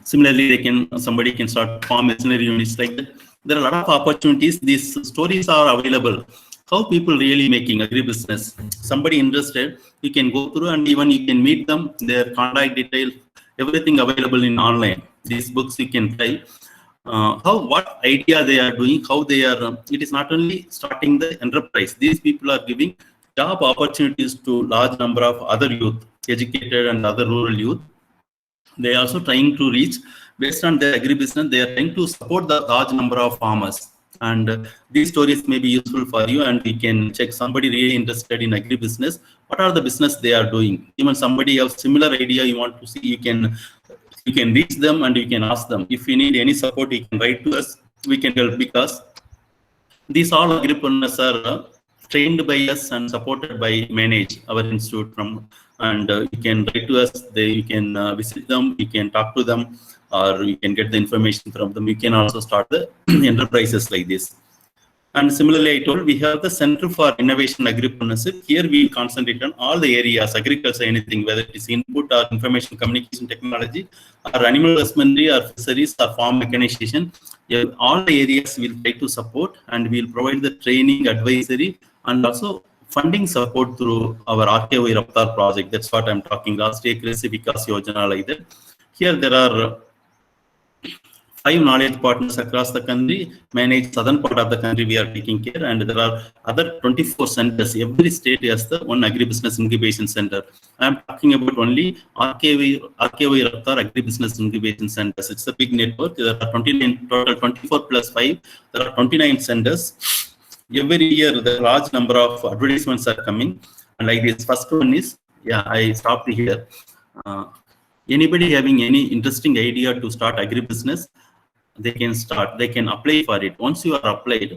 Speaker 3: Similarly, somebody can start farm machinery units, like that. There are a lot of opportunities. These stories are available. How people really making agribusiness. Somebody interested, you can go through, and even you can meet them, their contact detail, everything available in online. These books you can try. What idea they are doing, how they are, it is not only starting the enterprise. These people are giving job opportunities to large number of other youth, educated and other rural youth. They are also trying to reach, based on their agribusiness, they are trying to support the large number of farmers. And these stories may be useful for you, and you can check somebody really interested in agribusiness. What are the business they are doing? Even somebody else similar idea you want to see, you can reach them and you can ask them. If you need any support, you can write to us. We can help, because these all agripreneurs are trained by us and supported by Manage, our institute from, and you can write to us, you can visit them, you can talk to them, or you can get the information from them. You can also start the enterprises like this. And similarly, I told we have the Center for Innovation Agripreneurship. Here we concentrate on all the areas, agriculture, anything, whether it is input or information communication technology, or animal husbandry, or fisheries, or farm mechanization. All the areas we'll try to support, and we'll provide the training, advisory, and also funding support through our RKOI Raftar project. That's what I'm talking. Last year, Krishi Vikas Yojana like that. Here there are 5 knowledge partners across the country. Manage southern part of the country we are taking care, and there are other 24 centers. Every state has the one agribusiness incubation center. I am talking about only RKOI Raftar agribusiness incubation centers. It's a big network. There are 29 total, 24 plus 5. There are 29 centers. Every year the large number of advertisements are coming, and like this first one is, I stopped here. Anybody having any interesting idea to start agribusiness, they can start, they can apply for it. Once you are applied,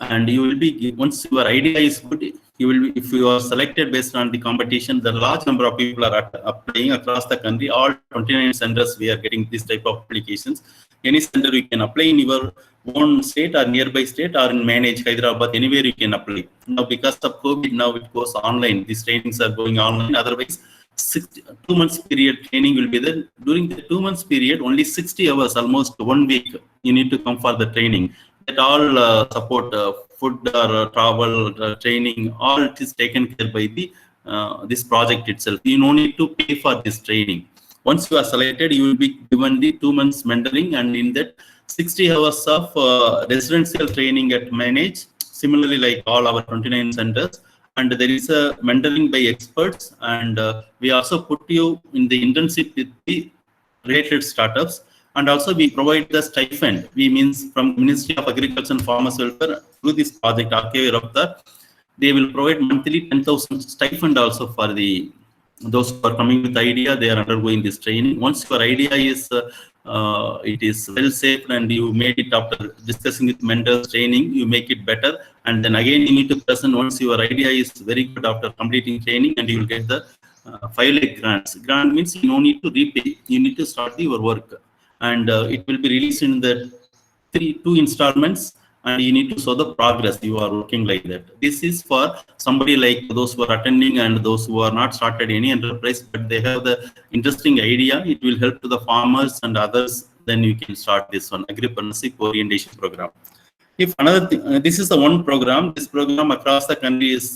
Speaker 3: and you will be, once your idea is good, you will be, if you are selected based on the competition, the large number of people are applying across the country. All 29 centers we are getting this type of applications. Any center you can apply in your own state or nearby state, or in Manage Hyderabad, anywhere you can apply. Now because of COVID, now it goes online. These trainings are going online. Otherwise 2 months period training will be there. During the 2 months period, only 60 hours, almost 1 week, you need to come for the training. That all support, food or travel, training, all it is taken care by the this project itself. You no need to pay for this training. Once you are selected, you will be given the 2 months mentoring, and in that 60 hours of residential training at Manage. Similarly, like all our 29 centers. And there is a mentoring by experts, and we also put you in the internship with the related startups, and also we provide the stipend. We means from Ministry of Agriculture and Farmers Welfare through this project RKOI Raftar, they will provide monthly 10,000 stipend also for the those who are coming with the idea. They are undergoing this training. Once your idea is it is well safe and you made it after discussing with mentors, training, you make it better, and then again you need to present once your idea is very good after completing training, and you will get the 5 lakh grants. Grant means you no need to repay, you need to start your work, and it will be released in the 2 installments, and you need to show the progress you are working like that. This is for somebody like those who are attending and those who are not started any enterprise, but they have the interesting idea. It will help to the farmers and others. Then you can start this one, agripreneurship orientation program. If another thing, this is the one program. This program across the country is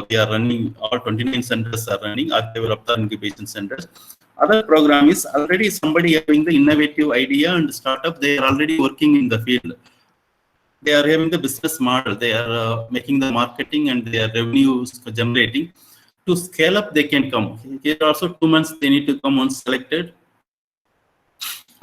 Speaker 3: we are running. All 29 centers are running. RKOI Raftar incubation centers. Other program is already somebody having the innovative idea and startup. They are already working in the field. They are having the business model. They are making the marketing, and their revenues generating. To scale up, they can come. Here also 2 months they need to come once selected.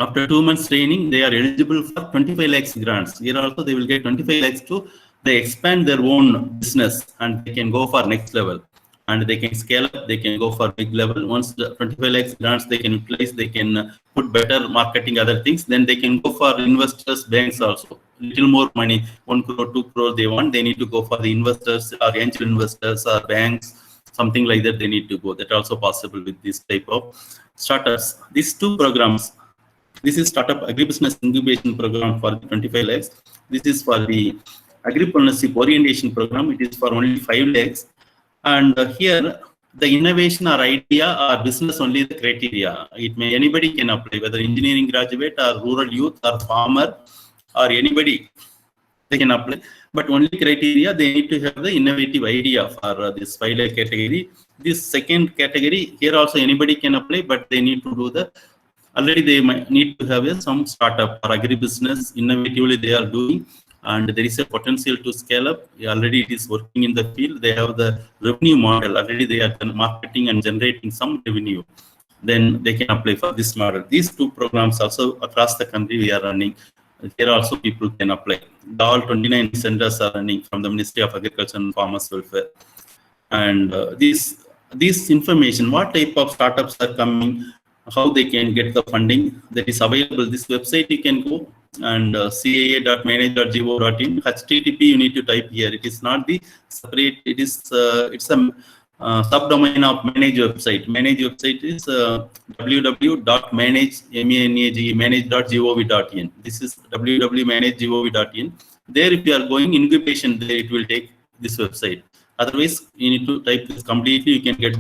Speaker 3: After 2 months training, they are eligible for 25 lakhs grants. Here also they will get 25 lakhs to they expand their own business, and they can go for next level, and they can scale up. They can go for big level. Once the 25 lakhs grants they can utilize, they can put better marketing, other things. Then they can go for investors, banks also. Little more money, 1 crore, 2 crore they want. They need to go for the investors or angel investors or banks, something like that. They need to go. That also possible with this type of startups. These 2 programs. This is startup agribusiness incubation program for 25 lakhs. This is for the agripreneurship orientation program. It is for only 5 lakhs. And here the innovation or idea or business only the criteria. It may anybody can apply, whether engineering graduate or rural youth or farmer or anybody, they can apply. But only criteria, they need to have the innovative idea for this 5 lakh category. This second category, here also anybody can apply, but they need to do the, already they might need to have some startup or agribusiness innovatively they are doing, and there is a potential to scale up. Already it is working in the field. They have the revenue model. Already they are marketing and generating some revenue. Then they can apply for this model. These 2 programs also across the country we are running. Here also people can apply. All 29 centers are running from the Ministry of Agriculture and Farmers Welfare. And this information, what type of startups are coming, how they can get the funding, that is available. This website you can go. and caa.manage.gov.in. HTTP you need to type here. It is not the separate. It is it's a subdomain of Manage website. Manage website is www.manage.gov.in. This is www.manage.gov.in. There, if you are going incubation, there it will take this website. Otherwise, you need to type this completely. You can get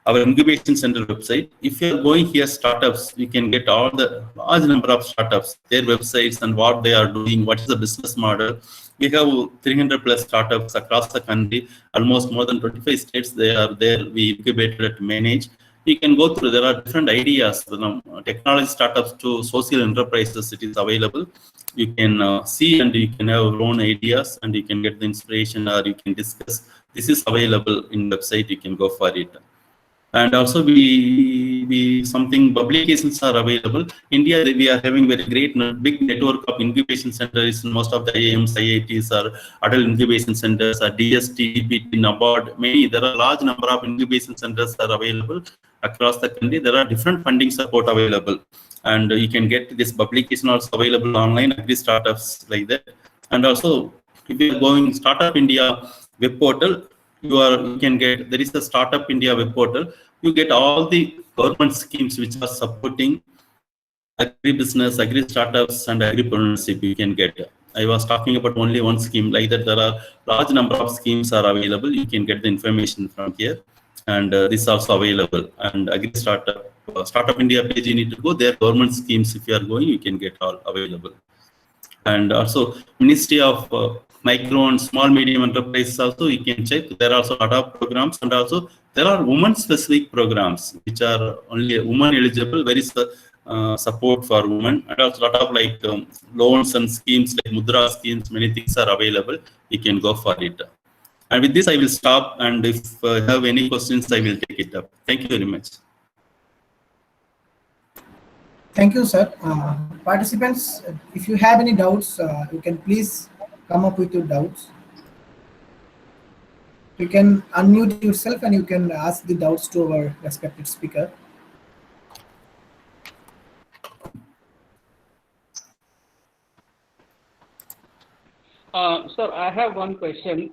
Speaker 3: our incubation center website. If you are going here startups, you can get all the large number of startups, their websites and what they are doing, what is the business model. We have 300 plus startups across the country, almost more than 25 states they are there. We incubated at Manage. You can go through, there are different ideas, technology startups to social enterprises, it is available. You can see and you can have your own ideas and you can get the inspiration or you can discuss. This is available in website, you can go for it. And also something publications are available. India, we are having very great big network of incubation centers in most of the IIMs, IITs or adult incubation centers, or DST, DPT, NABARD, many. There are large number of incubation centers are available across the country. There are different funding support available. And you can get this publication also available online, agri startups like that. And also, if you are going Startup India web portal, you can get, there is a Startup India web portal. You get all the government schemes which are supporting agri-business, agri-startups, and agripreneurship. You can get. I was talking about only one scheme like that. There are large number of schemes are available. You can get the information from here, and this is also available. And agri-startup, Startup India page, you need to go there. Government schemes, if you are going, you can get all available. And also Ministry of Micro and Small Medium Enterprises also you can check. There are also a lot of programs, and also there are women-specific programs which are only women eligible. Very support for women, and also a lot of like loans and schemes like Mudra schemes. Many things are available. You can go for it. And with this, I will stop. And if you have any questions, I will take it up. Thank you very much.
Speaker 1: Thank you, sir. Participants, if you have any doubts, you can please come up with your doubts. You can unmute yourself and you can ask the doubts to our respected speaker.
Speaker 5: Sir, I have one question.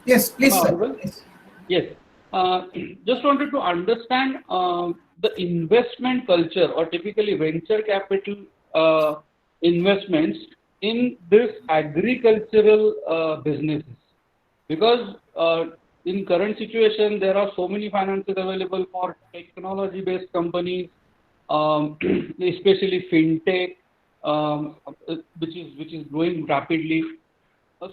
Speaker 1: Yes, please, sir.
Speaker 5: Yes. Just wanted to understand the investment culture or typically venture capital investments in this agricultural businesses, because in current situation there are so many finances available for technology based companies, especially fintech, which is growing rapidly.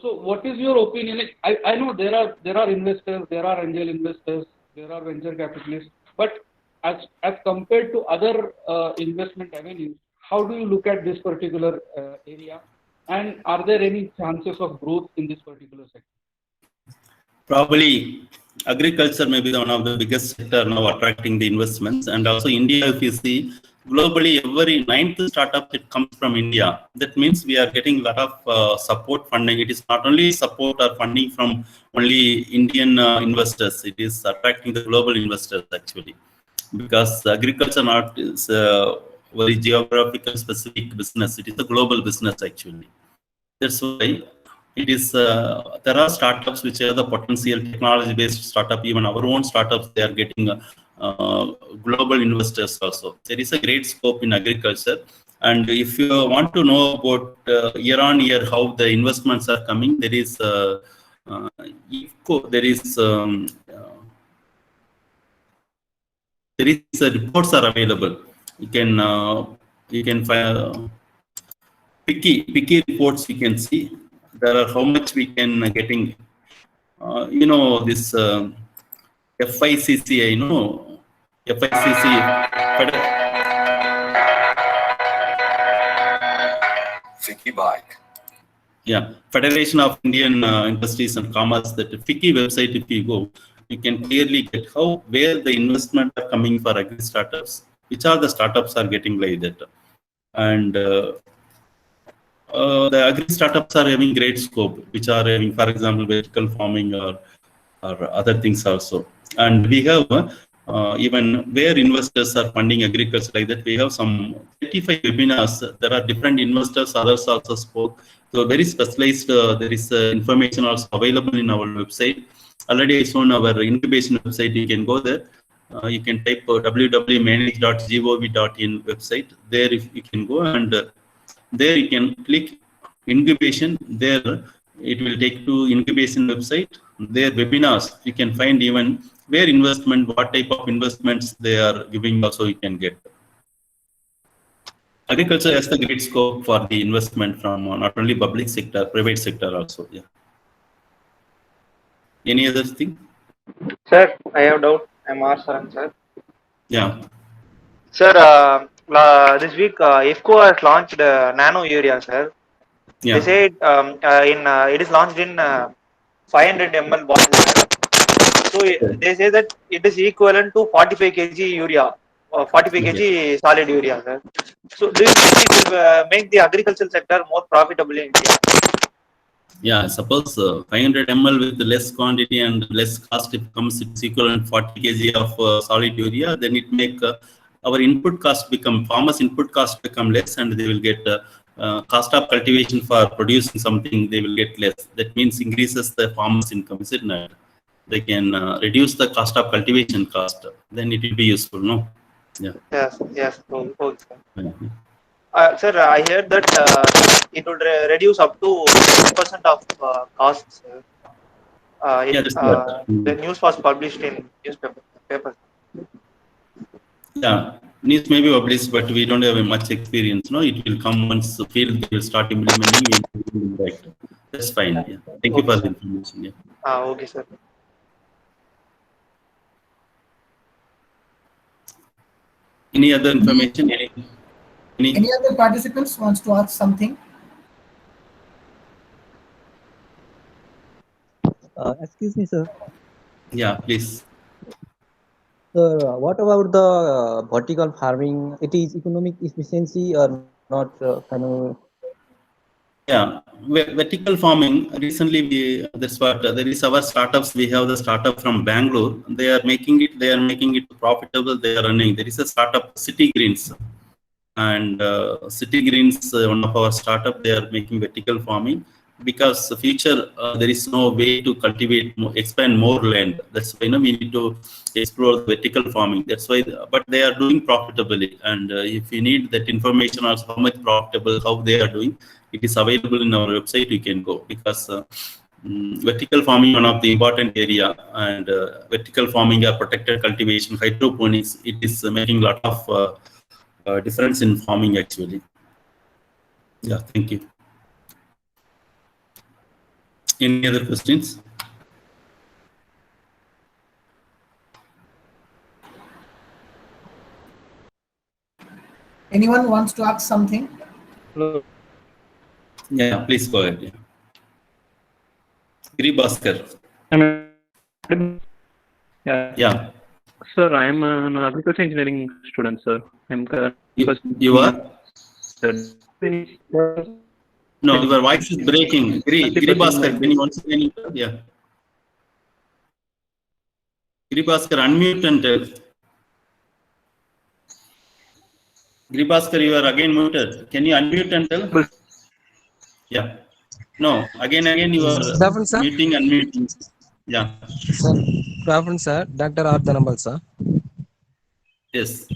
Speaker 5: So what is your opinion? I know there are investors, there are angel investors, there are venture capitalists, but as compared to other investment avenues, how do you look at this particular area, and are there any chances of growth in this particular sector?
Speaker 3: Probably agriculture may be one of the biggest sector now attracting the investments, and also India, if you see globally, every 9th startup that comes from India. That means we are getting a lot of support funding. It is not only support or funding from only Indian investors. It is attracting the global investors actually, because agriculture is a very geographical specific business. It is a global business actually. That's why it is. There are startups which are the potential technology-based startup. Even our own startups, they are getting global investors also. There is a great scope in agriculture, and if you want to know about year on year how the investments are coming, there is reports are available. You can find picky reports. You can see there are how much we can getting. This FICC, I know FICC. Yeah, Federation of Indian Industries and Commerce. That FICCI website, if you go, you can clearly get where the investment are coming for agri startups, which are the startups are getting like that, and the agri startups are having great scope, which are having, for example, vertical farming or other things also. And we have even where investors are funding agriculture like that. We have some 35 webinars. There are different investors, others also spoke. So very specialized, there is information also available in our website. Already I shown our incubation website, you can go there. You can type www.manage.gov.in website. There if you can go and there you can click incubation. There it will take to incubation website. There webinars, you can find even where investment, what type of investments they are giving also you can get. Agriculture has the great scope for the investment from not only public sector, private sector also. Yeah. Any other thing?
Speaker 10: Sir, I have doubt. I'm R. Saran, sir.
Speaker 3: Yeah.
Speaker 10: Sir, this week IFCO has launched nano urea, sir.
Speaker 3: Yeah.
Speaker 10: They say it is launched in 500 ml bottle. So they say that it is equivalent to 45 kg urea, 45 kg solid urea, sir. So do you think it will make the agricultural sector more profitable in India?
Speaker 3: Yeah, suppose 500 ml with less quantity and less cost, if comes it's equivalent 40 kg of solid urea, then it make our input cost become, farmers input cost become less, and they will get cost of cultivation for producing something, they will get less. That means increases the farmers income, is it not? They can reduce the cost of cultivation cost, then it will be useful, no? Yeah.
Speaker 10: Yes. Okay, sir.
Speaker 3: Yeah.
Speaker 10: Sir, I heard that it would reduce up to 10% of costs. The news was published in newspaper.
Speaker 3: Yeah, news may be published, but we don't have much experience. No, it will come once the field they will start implementing. Right. That's fine. Yeah. Thank you for the information. Yeah.
Speaker 10: Okay, sir.
Speaker 3: Any other information?
Speaker 1: Any other participants wants to ask something?
Speaker 11: Excuse me, sir.
Speaker 3: Yeah, please.
Speaker 11: Sir, what about the vertical farming? It is economic efficiency or not?
Speaker 3: Yeah, vertical farming. Recently, that's what there is our startups. We have the startup from Bangalore. They are making it. They are making it profitable. They are running. There is a startup, City Greens, and City Greens, one of our startup. They are making vertical farming because the future there is no way to cultivate, expand more land. That's why we need to explore vertical farming. That's why, but they are doing profitably. And if you need that information also, how much profitable, how they are doing, it is available in our website. You can go, because vertical farming one of the important area, and vertical farming or protected cultivation, hydroponics, it is making a lot of difference in farming actually. Yeah, thank you. Any other questions?
Speaker 1: Anyone wants to ask something?
Speaker 3: Yeah, please go ahead. Giri Bhaskar. Yeah.
Speaker 12: Sir, I am an agriculture engineering student, sir.
Speaker 3: You are? No, your voice is breaking. Giri Bhaskar, can you once again? Yeah. Giri Bhaskar, unmute and tell. Giri Bhaskar, you are again muted. Can you unmute and tell? Yeah. No, again you are muting, unmuting. Yeah.
Speaker 8: Sir, good afternoon, sir. Dr. R. Dhanambal, sir.
Speaker 3: Yes.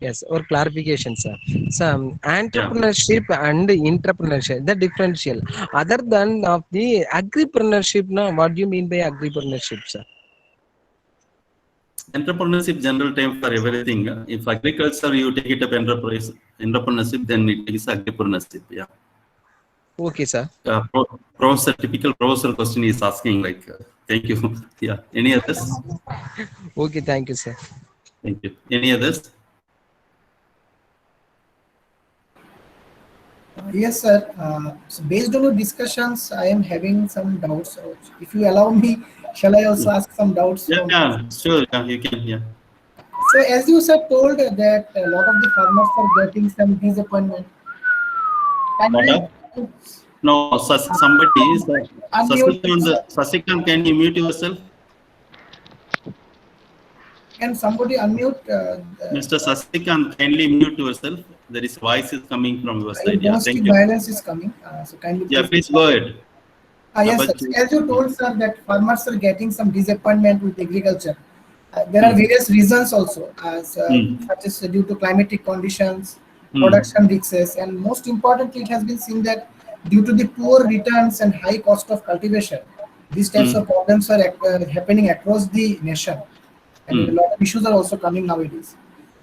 Speaker 8: Yes, or clarification, sir. Some entrepreneurship and entrepreneurship, the differential. Other than of the agripreneurship, now what do you mean by agripreneurship, sir?
Speaker 3: Entrepreneurship, general term for everything. If agriculture, you take it up entrepreneurship, then it is agripreneurship. Yeah.
Speaker 8: Okay, sir.
Speaker 3: Professor, typical professor question is asking, like, thank you. Yeah. Any others?
Speaker 8: Okay, thank you, sir.
Speaker 3: Thank you. Any others?
Speaker 1: Yes, sir. So based on your discussions, I am having some doubts. So if you allow me, shall I also ask some doubts?
Speaker 3: Yeah, sure. Yeah, you can. Yeah.
Speaker 1: So as you sir told that a lot of the farmers are getting some disappointment.
Speaker 3: No, somebody is Sasikant, can you mute yourself?
Speaker 1: Can somebody unmute?
Speaker 3: Mr. Sasikant, kindly mute yourself. There is voice is coming from your side. Yeah,
Speaker 1: Domestic
Speaker 3: thank you.
Speaker 1: violence is coming. So kindly.
Speaker 3: Yeah, please go ahead.
Speaker 1: Yes, sir. As you told, sir, that farmers are getting some disappointment with agriculture. There are various reasons also, such as due to climatic conditions, production risks, and most importantly, it has been seen that due to the poor returns and high cost of cultivation, these types of problems are happening across the nation, and a lot of issues are also coming nowadays.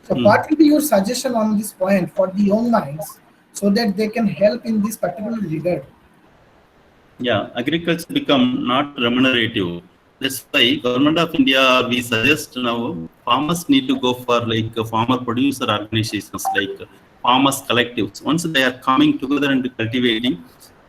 Speaker 1: So, what will be your suggestion on this point for the young minds, so that they can help in this particular regard?
Speaker 3: Yeah, agriculture become not remunerative. That's why Government of India, we suggest now farmers need to go for like farmer producer organizations like farmers collectives. Once they are coming together and cultivating,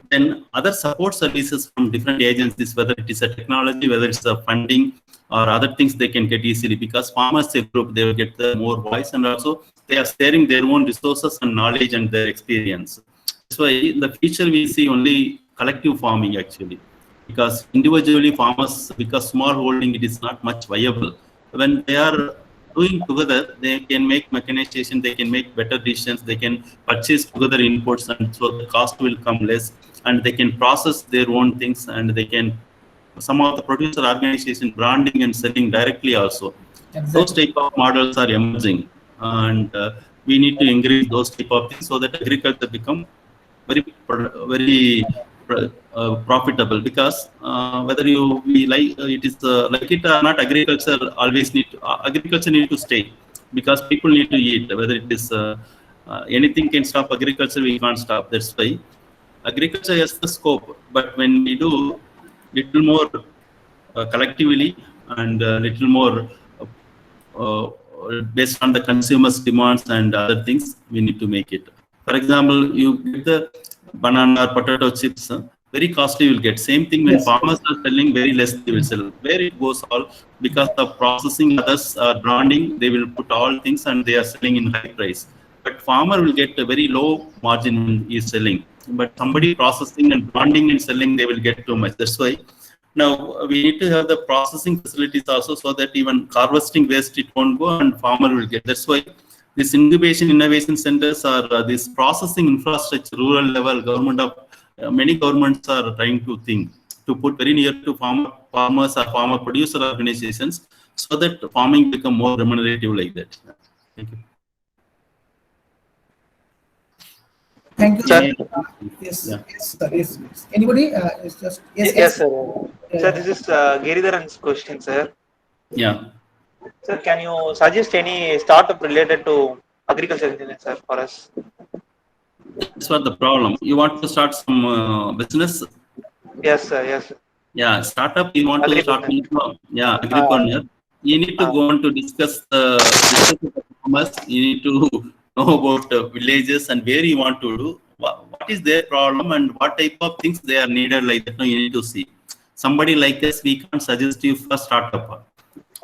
Speaker 3: then other support services from different agencies, whether it is a technology, whether it's a funding or other things, they can get easily, because farmers a group, they will get the more voice, and also they are sharing their own resources and knowledge and their experience. That's why in the future we see only collective farming actually, because individually farmers, because small holding, it is not much viable. When they are doing together, they can make mechanization, they can make better decisions, they can purchase together inputs, and so the cost will come less, and they can process their own things, and they can, some of the producer organization branding and selling directly also. Exactly. Those type of models are emerging, and we need to encourage those type of things so that agriculture become very profitable, because whether we like it is like it or not, agriculture always agriculture need to stay, because people need to eat. Whether it is anything can stop agriculture, we can't stop. That's why agriculture has the scope, but when we do little more collectively and little more based on the consumers' demands and other things, we need to make it. For example, you get the banana or potato chips, very costly you will get. Same thing when farmers are selling, very less they will sell. Where it goes all, because of processing, others are branding, they will put all things and they are selling in high price. But farmer will get a very low margin when he is selling. But somebody processing and branding and selling, they will get too much. That's why now we need to have the processing facilities also, so that even harvesting waste it won't go and farmer will get. That's why this incubation innovation centers are this processing infrastructure, rural level, many governments are trying to think to put very near to farmers or farmer producer organizations, so that farming become more remunerative like that. Thank you.
Speaker 1: Thank you, sir. Yes, sir. Yes. Anybody?
Speaker 10: Yes, sir. Sir, this is Giridharan's question, sir.
Speaker 3: Yeah.
Speaker 10: Sir, can you suggest any startup related to agriculture engineering, sir, for us?
Speaker 3: That's what the problem. You want to start some business?
Speaker 10: Yes, sir. Yes, sir.
Speaker 3: Yeah, startup. You want to start? Yeah, agripreneur. You need to go on to discuss with the farmers. You need to know about villages and where you want to do. What is their problem and what type of things they are needed. Like that, you need to see. Somebody like us, we can't suggest you for startup.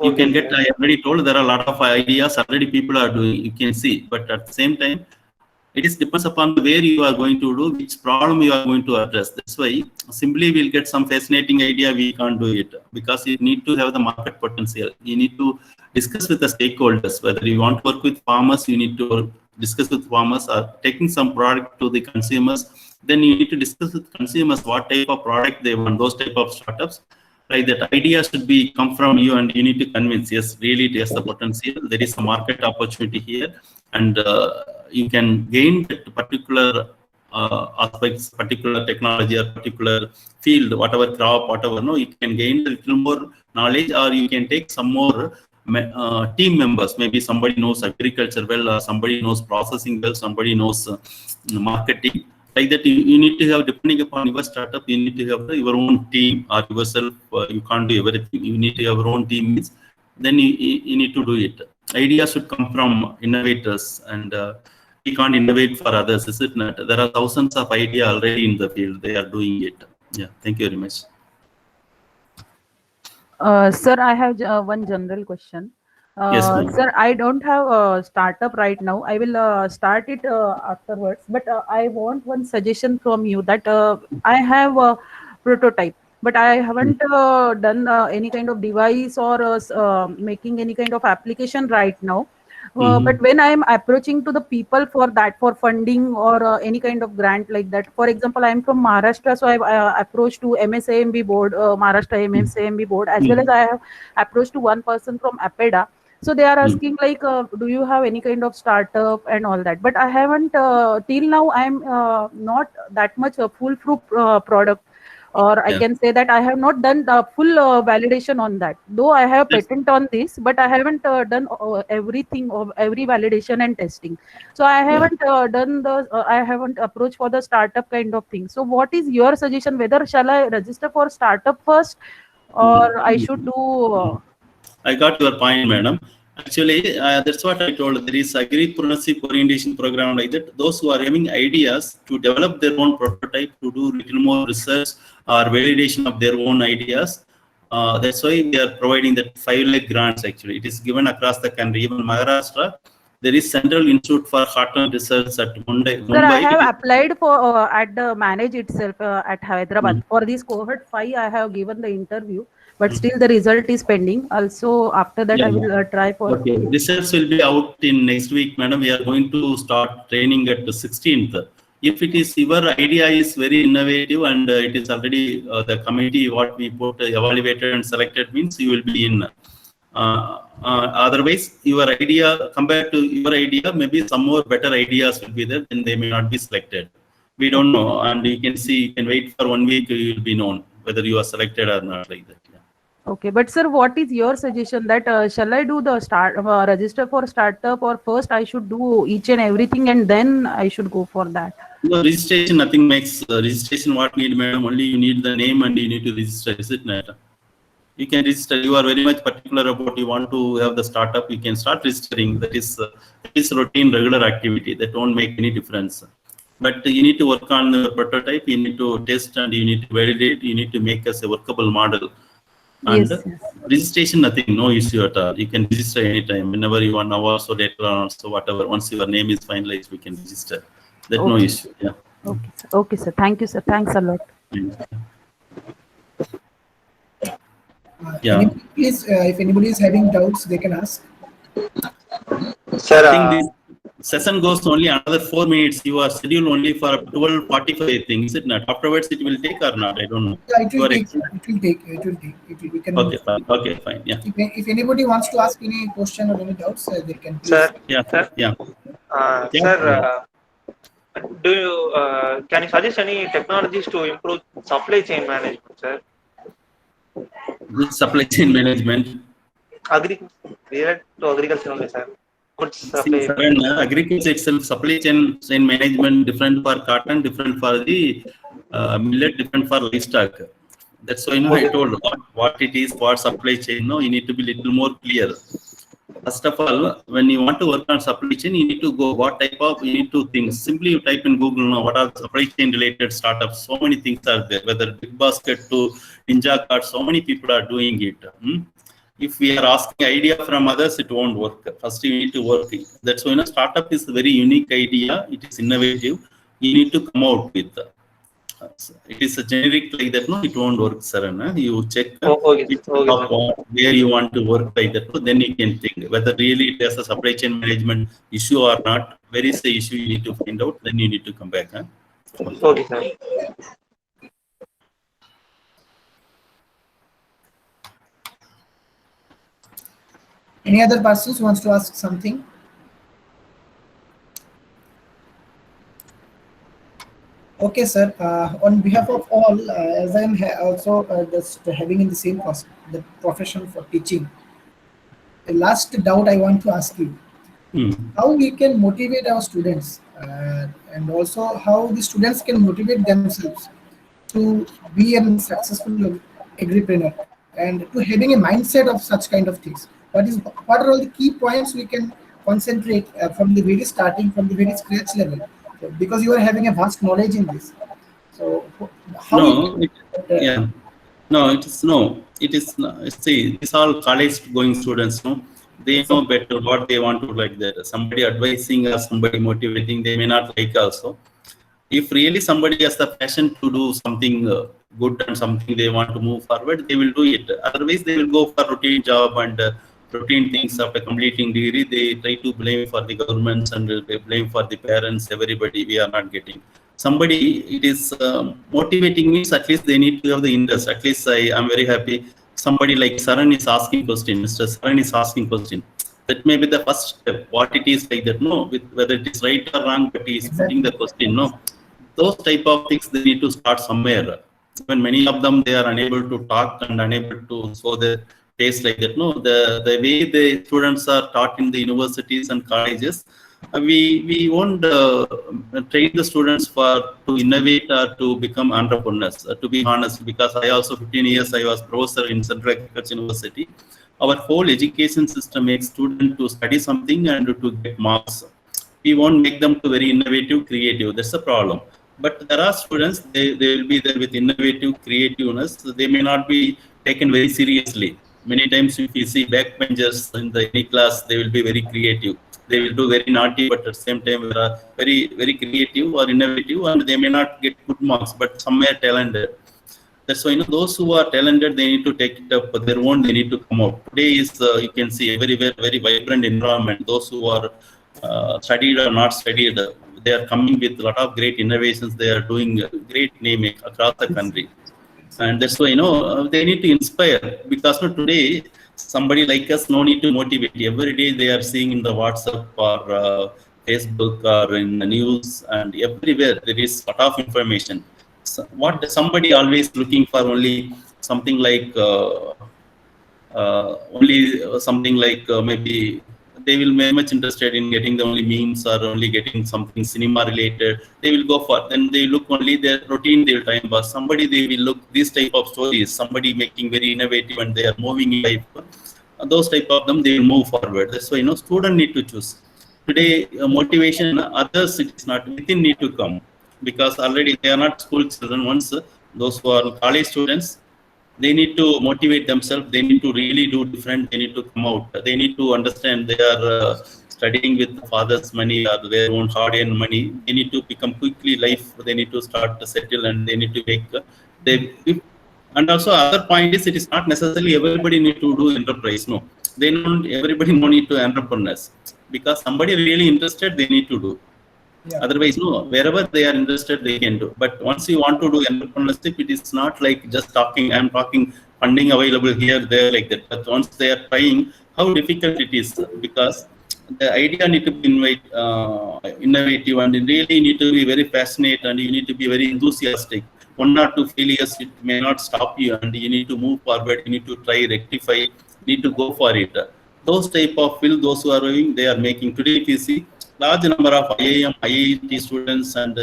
Speaker 3: You can get, I already told, there are a lot of ideas already people are doing, you can see, but at the same time, it is depends upon where you are going to do, which problem you are going to address. That's why simply we'll get some fascinating idea, we can't do it, because you need to have the market potential. You need to discuss with the stakeholders, whether you want to work with farmers, you need to discuss with farmers, or taking some product to the consumers. Then you need to discuss with consumers what type of product they want, those type of startups. Like that idea should be come from you, and you need to convince, yes, really it has the potential, there is a market opportunity here, and you can gain that particular aspects, particular technology or particular field, whatever crop, whatever, no, you can gain a little more knowledge, or you can take some more team members. Maybe somebody knows agriculture well, or somebody knows processing well, somebody knows marketing. Like that, you need to have, depending upon your startup, you need to have your own team, or yourself. You can't do everything. You need to have your own team. Then you need to do it. Ideas should come from innovators, and we can't innovate for others, is it not? There are thousands of ideas already in the field. They are doing it. Yeah. Thank you very much.
Speaker 7: Sir, I have one general question.
Speaker 3: Yes,
Speaker 7: sir, I don't have a startup right now. I will start it afterwards. But I want one suggestion from you, that I have a prototype. but I haven't done any kind of device or making any kind of application right now. But when I am approaching to the people for that, for funding or any kind of grant like that, for example, I am from Maharashtra, so I approached to MSAMB board, Maharashtra MSAMB board, as well as I have approached to one person from APEDA. So they are asking like, do you have any kind of startup and all that? But I haven't till now. I'm not that much a full-proof product, or I can say that I have not done the full validation on that. Though I have patent on this, but I haven't done everything of every validation and testing. So I haven't done the. I haven't approached for the startup kind of thing. So what is your suggestion? Whether shall I register for startup first, or I should do?
Speaker 3: I got your point, madam. Actually, that's what I told. There is agripreneurship orientation program like that. Those who are having ideas to develop their own prototype, to do little more research or validation of their own ideas. That's why we are providing that 5 lakh grants. Actually, it is given across the country. Even Maharashtra, there is Central Institute for Cotton Research at Mumbai.
Speaker 7: Sir, I have applied for at the manage itself at Hyderabad for this cohort 5. I have given the interview, but still the result is pending. Also, after that, I will try for.
Speaker 3: Okay, results will be out in next week, madam. We are going to start training at the 16th. If it is your idea is very innovative and it is already the committee what we put evaluated and selected means you will be in. Otherwise, your idea compared to your idea, maybe some more better ideas will be there, then they may not be selected. We don't know, and you can see. You can wait for 1 week. You will be known whether you are selected or not, like that.
Speaker 7: Okay, but sir, what is your suggestion that shall I do the register for startup, or first I should do each and everything and then I should go for that?
Speaker 3: No, registration, nothing makes registration what need, madam. Only you need the name and you need to register. Is it not? You can register. You are very much particular about you want to have the startup. You can start registering. That is routine, regular activity. That won't make any difference. But you need to work on the prototype. You need to test and you need to validate. You need to make us a workable model. And registration, nothing, no issue at all. You can register anytime, whenever you want, hours or later on, so whatever. Once your name is finalized, we can register. That's no issue. Yeah.
Speaker 7: Okay, sir. Okay, sir. Thank you, sir. Thanks a lot.
Speaker 3: Yeah.
Speaker 1: Please, if anybody is having doubts, they can ask.
Speaker 3: Sir, I think this session goes only another 4 minutes. You are scheduled only for 12:45 things, is it not? Afterwards, it will take or not? I don't know.
Speaker 1: Yeah, it will take. It will take. It will take. We can.
Speaker 3: Okay, fine. Okay, fine. Yeah.
Speaker 1: If anybody wants to ask any question or any doubts, they can. Please.
Speaker 10: Sir.
Speaker 3: Yeah. Sir. Yeah.
Speaker 10: Sir, do you can you suggest any technologies to improve supply chain management, sir?
Speaker 3: Supply chain management.
Speaker 10: Related to agriculture only, sir.
Speaker 3: Agriculture itself, supply chain management, different for cotton, different for the millet, different for livestock. That's why I told what it is, what supply chain. No, you need to be little more clear. First of all, when you want to work on supply chain, you need to go what type of, you need to think. Simply you type in Google now, what are supply chain related startups? So many things are there, whether Big Basket to Ninja Cart, so many people are doing it. If we are asking idea from others, it won't work. First, you need to work it. That's why startup is a very unique idea. It is innovative. You need to come out with. It is a generic like that. No, it won't work, sir. You check where you want to work like that. Then you can think whether really it has a supply chain management issue or not. Where is the issue? You need to find out. Then you need to come back.
Speaker 10: Okay, sir.
Speaker 1: Any other persons who wants to ask something? Okay, sir. On behalf of all, as I am also just having in the same the profession for teaching, the last doubt I want to ask you: how we can motivate our students, and also how the students can motivate themselves to be a successful agripreneur and to having a mindset of such kind of things. What are all the key points we can concentrate from the very starting, from the very scratch level? So, because you are having a vast knowledge in this. So how?
Speaker 3: No, it is no. It is see, these all college going students. No, they know better what they want to like that. Somebody advising or somebody motivating, they may not like also. If really somebody has the passion to do something good and something they want to move forward, they will do it. Otherwise, they will go for routine job and routine things. After completing degree, they try to blame for the governments and they blame for the parents, everybody. We are not getting. Somebody, it is motivating means at least they need to have the interest. At least I am very happy. Somebody like Saran is asking question. Mr. Saran is asking question. That may be the first step. What it is like that, no, with whether it is right or wrong, but he is putting the question, no. Those type of things they need to start somewhere. When many of them they are unable to talk and unable to show their taste like that, no. The way the students are taught in the universities and colleges, we won't train the students to innovate or to become entrepreneurs. To be honest, because I also 15 years I was professor in Central Agriculture University. Our whole education system makes students to study something and to get marks. We won't make them to very innovative, creative. That's the problem. But there are students, they will be there with innovative, creativeness. They may not be taken very seriously. Many times if you see backbenchers in any class, they will be very creative. They will do very naughty, but at the same time, they are very, very creative or innovative, and they may not get good marks, but somewhere talented. That's why, those who are talented, they need to take it up their own, they need to come out. Today is, you can see everywhere, very vibrant environment. Those who are studied or not studied, they are coming with a lot of great innovations. They are doing great naming across the country. And that's why, they need to inspire, because today, somebody like us, no need to motivate. Every day they are seeing in the WhatsApp or Facebook or in the news, and everywhere there is a lot of information. So what somebody always looking for only something like maybe they will be much interested in getting the only memes or only getting something cinema related. They will go for, then they look only their routine, their time pass. Somebody, they will look these type of stories, somebody making very innovative and they are moving in life. Those type of them, they will move forward. That's why, student need to choose. Today, motivation, others, it is not within need to come, because already they are not school children. Once those who are college students, they need to motivate themselves. They need to really do different. They need to come out. They need to understand they are studying with father's money or their own hard-earned money. They need to become quickly life. They need to start to settle and they need to make. And also other point is, it is not necessarily everybody need to do enterprise. No, they don't. Everybody no need to entrepreneurs, because somebody really interested, they need to do. Yeah. Otherwise, no, wherever they are interested, they can do. But once you want to do entrepreneurship, it is not like just talking, I'm talking funding available here, there, like that. But once they are trying, how difficult it is, because the idea need to be innovative, and really need to be very passionate, and you need to be very enthusiastic. 1 or 2 failures, it may not stop you, and you need to move forward, you need to try, rectify, need to go for it. Those type of field, those who are doing, they are making. Today, if you see, large number of IIM, IIT students and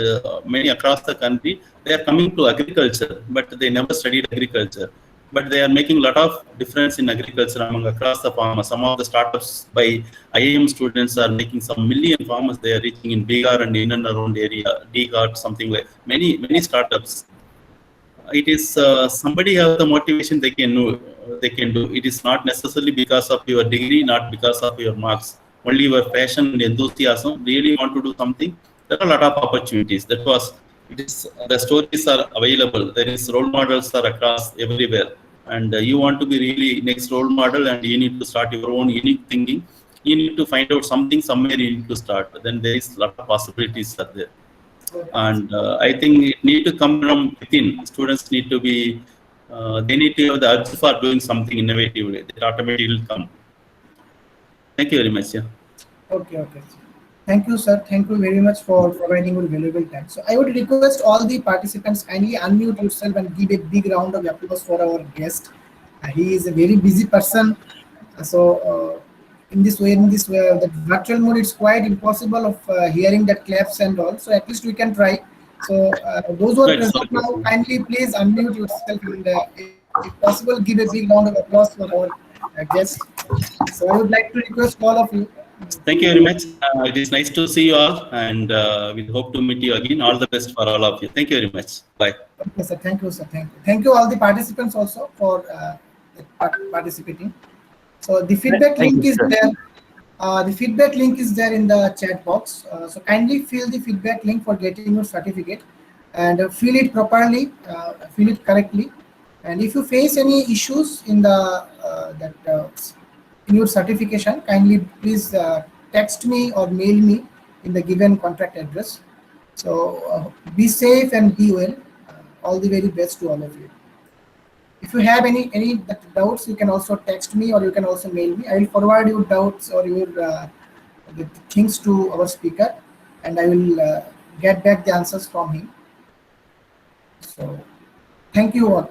Speaker 3: many across the country, they are coming to agriculture, but they never studied agriculture. But they are making a lot of difference in agriculture among across the farmers. Some of the startups by IIM students are making some million farmers. They are reaching in Bihar and in and around area, DGAT, something like many startups. It is somebody have the motivation, they can do. It is not necessarily because of your degree, not because of your marks. Only your passion and enthusiasm, really want to do something. There are a lot of opportunities. The stories are available. There is role models are across everywhere, and you want to be really next role model, and you need to start your own unique thinking. You need to find out something somewhere. You need to start. Then there is a lot of possibilities are there, and I think it need to come from within. Students need to be. They need to have the urge for doing something innovatively. That automatically will come. Thank you very much. Yeah.
Speaker 1: Okay. Thank you, sir. Thank you very much for providing your valuable time. So I would request all the participants kindly unmute yourself and give a big round of applause for our guest. He is a very busy person. So in this way, the virtual mode, it's quite impossible of hearing that claps and all. So at least we can try. So those who are present now, kindly please unmute yourself and if possible, give a big round of applause for our guest. So I would like to request all of you.
Speaker 3: Thank you very much. It is nice to see you all, and we hope to meet you again. All the best for all of you. Thank you very much. Bye.
Speaker 1: Okay, sir. Thank you, sir. Thank you all the participants also for participating. So the feedback link is there. The feedback link is there in the chat box. So kindly fill the feedback link for getting your certificate. and fill it properly, fill it correctly. And if you face any issues in the in your certification, kindly please text me or mail me in the given contact address. So be safe and be well. All the very best to all of you. If you have any doubts, you can also text me or you can also mail me. I will forward your doubts or your the things to our speaker, and I will get back the answers from him. So thank you all.